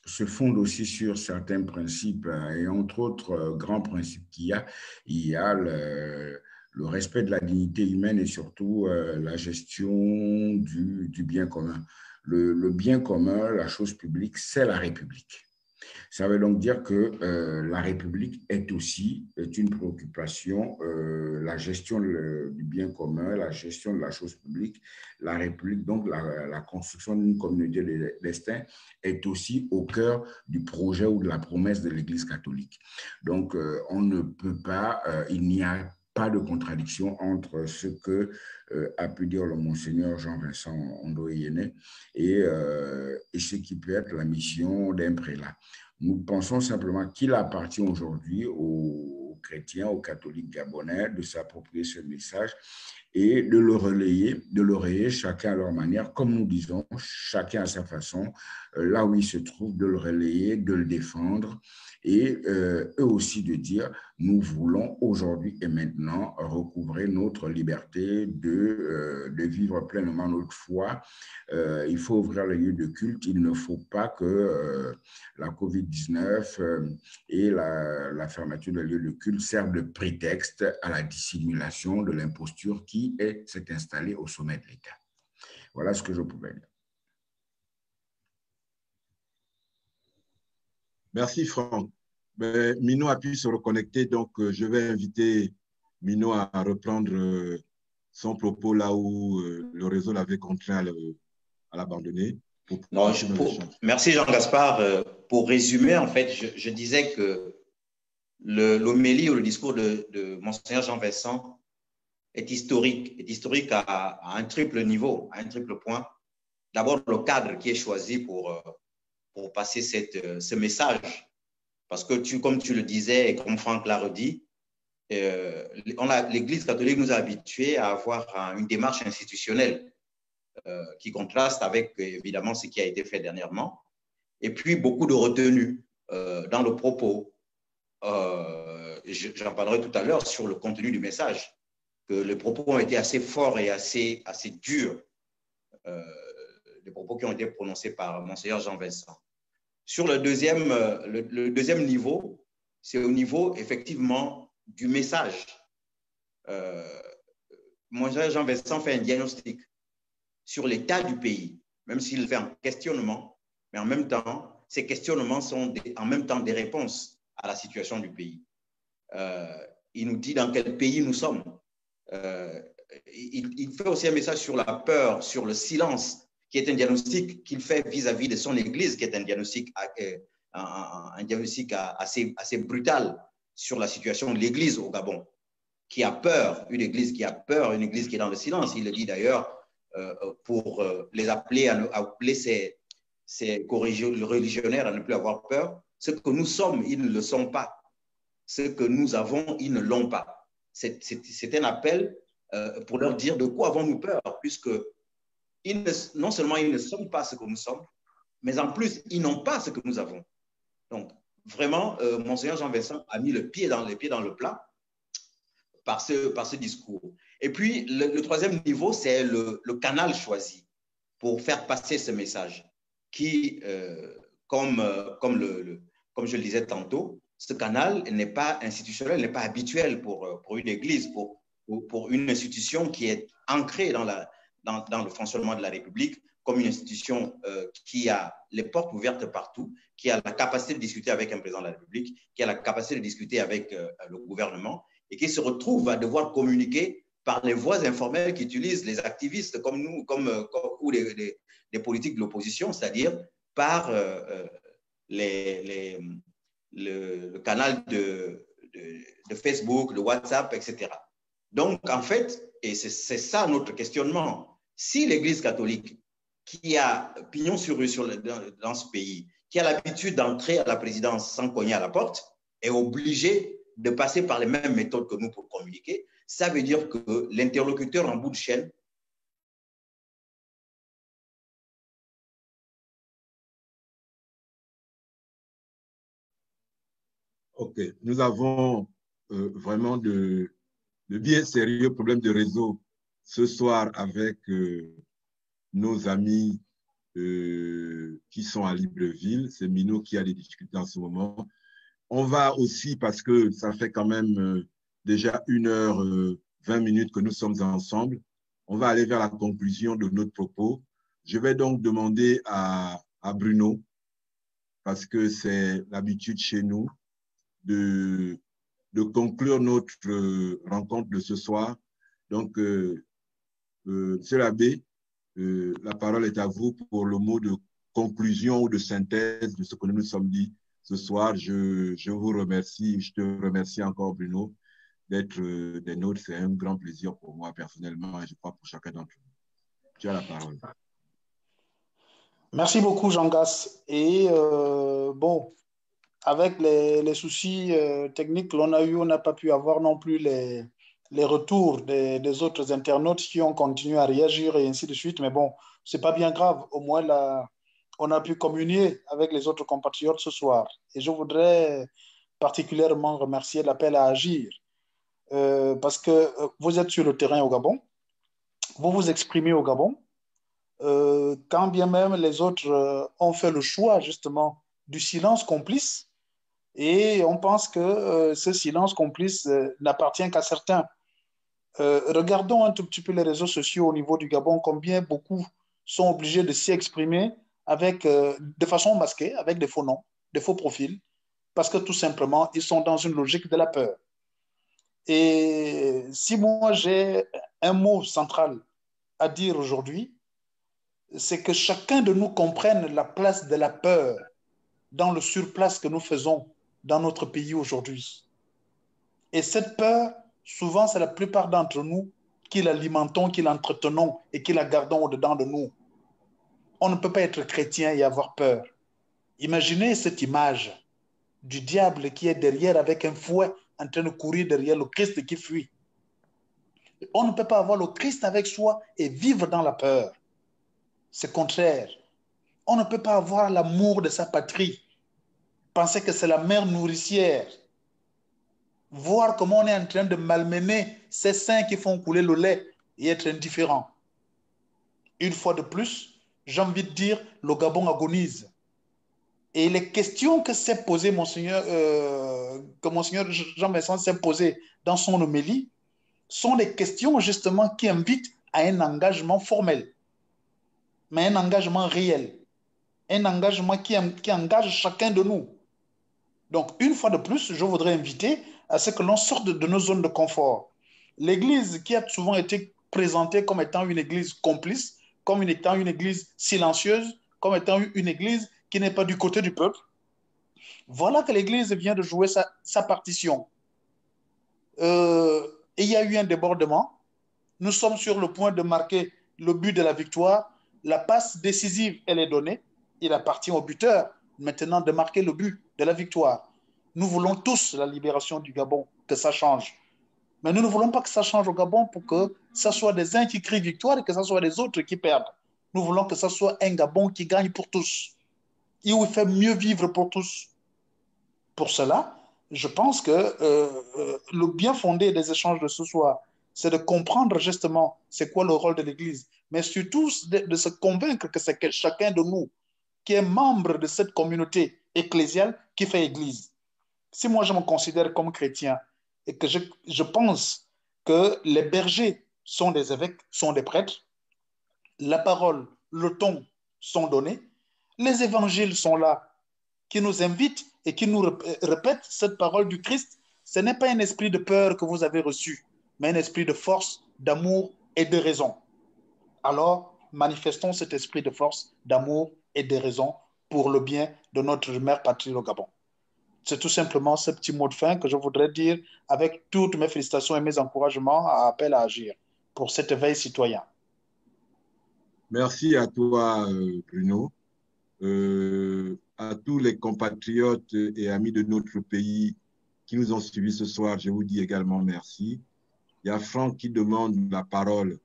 se fonde aussi sur certains principes, et entre autres grands principes qu'il y a le respect de la dignité humaine et surtout la gestion du bien commun. Le bien commun, la chose publique, c'est la République. Ça veut donc dire que la République est une préoccupation, la gestion du bien commun, la gestion de la chose publique. La République, donc la construction d'une communauté de destin, est aussi au cœur du projet ou de la promesse de l'Église catholique. Donc, on ne peut pas, il n'y a pas de contradiction entre ce que a pu dire le Monseigneur Jean-Vincent Ondoyene et ce qui peut être la mission d'un prélat. Nous pensons simplement qu'il appartient aujourd'hui aux chrétiens, aux catholiques gabonais de s'approprier ce message et de le relayer chacun à leur manière, comme nous disons, chacun à sa façon, là où il se trouve, de le relayer, de le défendre et eux aussi de dire, nous voulons aujourd'hui et maintenant recouvrer notre liberté de vivre pleinement notre foi. Il faut ouvrir les lieux de culte, il ne faut pas que la COVID-19 et la fermeture des lieux de culte servent de prétexte à la dissimulation de l'imposture qui s'est installée au sommet de l'État. Voilà ce que je pouvais dire. Merci Franck. Mino a pu se reconnecter, donc je vais inviter Mino à reprendre son propos là où le réseau l'avait contraint à l'abandonner. Merci Jean-Gaspard. Pour résumer, en fait, je disais que l'homélie ou le discours de Monseigneur Jean-Vincent est historique à un triple niveau, à un triple point. D'abord, le cadre qui est choisi pour passer ce message. Parce que, comme tu le disais et comme Franck l'a redit, l'Église catholique nous a habitués à avoir une démarche institutionnelle qui contraste avec, évidemment, ce qui a été fait dernièrement. Et puis, beaucoup de retenue dans le propos. J'en parlerai tout à l'heure sur le contenu du message, que les propos ont été assez forts et assez durs, les propos qui ont été prononcés par Monseigneur Jean-Vincent. Sur le deuxième niveau, c'est au niveau, effectivement, du message. Monseigneur Jean-Vincent fait un diagnostic sur l'état du pays, même s'il fait un questionnement, mais en même temps, ces questionnements sont en même temps des réponses à la situation du pays. Il nous dit dans quel pays nous sommes. Il fait aussi un message sur la peur, sur le silence, qui est un diagnostic qu'il fait vis-à-vis de son Église, qui est un diagnostic assez brutal sur la situation de l'Église au Gabon, qui a peur, une Église qui a peur, une Église qui est dans le silence. Il le dit d'ailleurs pour les appeler à appeler ces religionnaires à ne plus avoir peur. Ce que nous sommes, ils ne le sont pas. Ce que nous avons, ils ne l'ont pas. C'est un appel pour leur dire de quoi avons-nous peur, puisque non seulement ils ne sont pas ce que nous sommes, mais en plus, ils n'ont pas ce que nous avons. Donc, vraiment, Monseigneur Jean-Vincent a mis les pieds dans le plat par ce discours. Et puis, le troisième niveau, c'est le canal choisi pour faire passer ce message qui, comme je le disais tantôt, ce canal n'est pas institutionnel, n'est pas habituel pour une église, pour une institution qui est ancrée dans le fonctionnement de la République, comme une institution qui a les portes ouvertes partout, qui a la capacité de discuter avec un président de la République, qui a la capacité de discuter avec le gouvernement, et qui se retrouve à devoir communiquer par les voies informelles qu'utilisent les activistes comme nous, ou les politiques de l'opposition, c'est-à-dire par le canal de Facebook, de WhatsApp, etc. Donc, en fait, et c'est ça notre questionnement, si l'Église catholique, qui a pignon sur rue dans ce pays, qui a l'habitude d'entrer à la présidence sans cogner à la porte, est obligée de passer par les mêmes méthodes que nous pour communiquer, ça veut dire que l'interlocuteur en bout de chaîne OK. Nous avons vraiment de bien sérieux problèmes de réseau ce soir avec nos amis qui sont à Libreville. C'est Mino qui a des difficultés en ce moment. On va aussi, parce que ça fait quand même déjà 1h20 que nous sommes ensemble, on va aller vers la conclusion de notre propos. Je vais donc demander à Bruno, parce que c'est l'habitude chez nous, de conclure notre rencontre de ce soir. Donc, Monsieur l'abbé, la parole est à vous pour le mot de conclusion ou de synthèse de ce que nous nous sommes dit ce soir. Je vous remercie, je te remercie encore, Bruno, d'être des nôtres. C'est un grand plaisir pour moi personnellement et je crois pour chacun d'entre nous. Tu as la parole. Merci beaucoup, Jean Gass. Et bon, avec les soucis techniques que l'on a eu, on n'a pas pu avoir non plus les retours des autres internautes qui ont continué à réagir et ainsi de suite. Mais bon, ce n'est pas bien grave. Au moins, là, on a pu communier avec les autres compatriotes ce soir. Et je voudrais particulièrement remercier l'appel à agir parce que vous êtes sur le terrain au Gabon, vous vous exprimez au Gabon, quand bien même les autres ont fait le choix justement du silence complice. Et on pense que ce silence complice n'appartient qu'à certains. Regardons un tout petit peu les réseaux sociaux au niveau du Gabon, combien beaucoup sont obligés de s'y exprimer avec, de façon masquée, avec des faux noms, des faux profils, parce que tout simplement, ils sont dans une logique de la peur. Et si moi j'ai un mot central à dire aujourd'hui, c'est que chacun de nous comprenne la place de la peur dans le surplace que nous faisons dans notre pays aujourd'hui. Et cette peur, souvent, c'est la plupart d'entre nous qui l'alimentons, qui l'entretenons et qui la gardons au-dedans de nous. On ne peut pas être chrétien et avoir peur. Imaginez cette image du diable qui est derrière avec un fouet en train de courir derrière le Christ qui fuit. On ne peut pas avoir le Christ avec soi et vivre dans la peur. C'est contraire. On ne peut pas avoir l'amour de sa patrie, penser que c'est la mère nourricière, voir comment on est en train de malmener ces seins qui font couler le lait et être indifférent. Une fois de plus, j'ai envie de dire, le Gabon agonise. Et les questions que s'est posées que Monseigneur Jean-Vincent s'est posées dans son homélie sont des questions justement qui invitent à un engagement formel, mais un engagement réel, un engagement qui engage chacun de nous. Donc, une fois de plus, je voudrais inviter à ce que l'on sorte de nos zones de confort. L'Église qui a souvent été présentée comme étant une Église complice, comme étant une Église silencieuse, comme étant une Église qui n'est pas du côté du peuple, voilà que l'Église vient de jouer sa partition. Et il y a eu un débordement. Nous sommes sur le point de marquer le but de la victoire. La passe décisive, elle est donnée. Il appartient au buteur maintenant de marquer le but de la victoire. Nous voulons tous la libération du Gabon, que ça change. Mais nous ne voulons pas que ça change au Gabon pour que ce soit des uns qui crient victoire et que ce soit des autres qui perdent. Nous voulons que ce soit un Gabon qui gagne pour tous et où il fait mieux vivre pour tous. Pour cela, je pense que le bien fondé des échanges de ce soir, c'est de comprendre justement c'est quoi le rôle de l'Église, mais surtout de se convaincre que c'est chacun de nous qui est membre de cette communauté ecclésiale qui fait Église. Si moi je me considère comme chrétien et que je pense que les bergers sont des évêques, sont des prêtres, la parole, le ton sont donnés, les évangiles sont là, qui nous invitent et qui nous répètent cette parole du Christ. Ce n'est pas un esprit de peur que vous avez reçu, mais un esprit de force, d'amour et de raison. Alors, manifestons cet esprit de force, d'amour et de raison pour le bien de notre mère patrie, le Gabon. C'est tout simplement ce petit mot de fin que je voudrais dire avec toutes mes félicitations et mes encouragements à appel à agir pour cet éveil citoyen. Merci à toi, Bruno. À tous les compatriotes et amis de notre pays qui nous ont suivis ce soir, je vous dis également merci. Il y a Franck qui demande la parole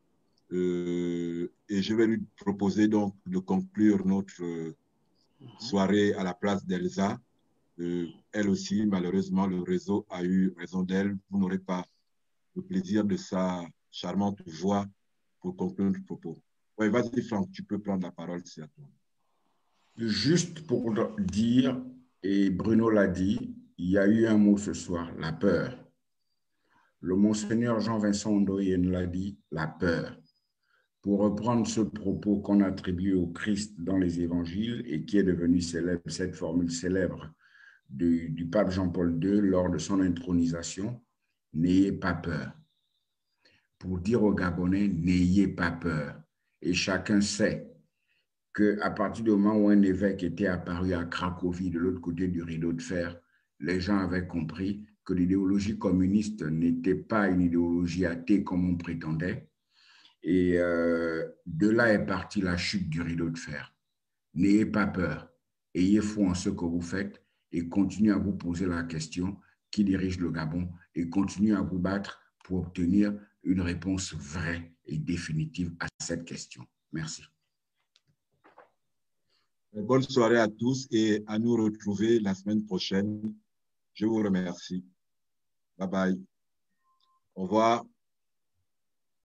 et je vais lui proposer donc de conclure notre soirée à la place d'Elsa. Elle aussi, malheureusement, le réseau a eu raison d'elle. Vous n'aurez pas le plaisir de sa charmante voix pour conclure notre propos. Oui, vas-y Franck, tu peux prendre la parole, c'est à toi. Juste pour dire, et Bruno l'a dit, il y a eu un mot ce soir, la peur. Le monseigneur Jean-Vincent Ondoye nous l'a dit, la peur. Pour reprendre ce propos qu'on attribue au Christ dans les évangiles et qui est devenu célèbre, cette formule célèbre du pape Jean-Paul II lors de son intronisation, n'ayez pas peur. Pour dire aux Gabonais, n'ayez pas peur. Et chacun sait qu'à partir du moment où un évêque était apparu à Cracovie, de l'autre côté du rideau de fer, les gens avaient compris que l'idéologie communiste n'était pas une idéologie athée comme on prétendait. Et de là est partie la chute du rideau de fer. N'ayez pas peur, ayez foi en ce que vous faites et continuez à vous poser la question qui dirige le Gabon et continuez à vous battre pour obtenir une réponse vraie et définitive à cette question. Merci. Bonne soirée à tous et à nous retrouver la semaine prochaine. Je vous remercie. Bye bye. Au revoir.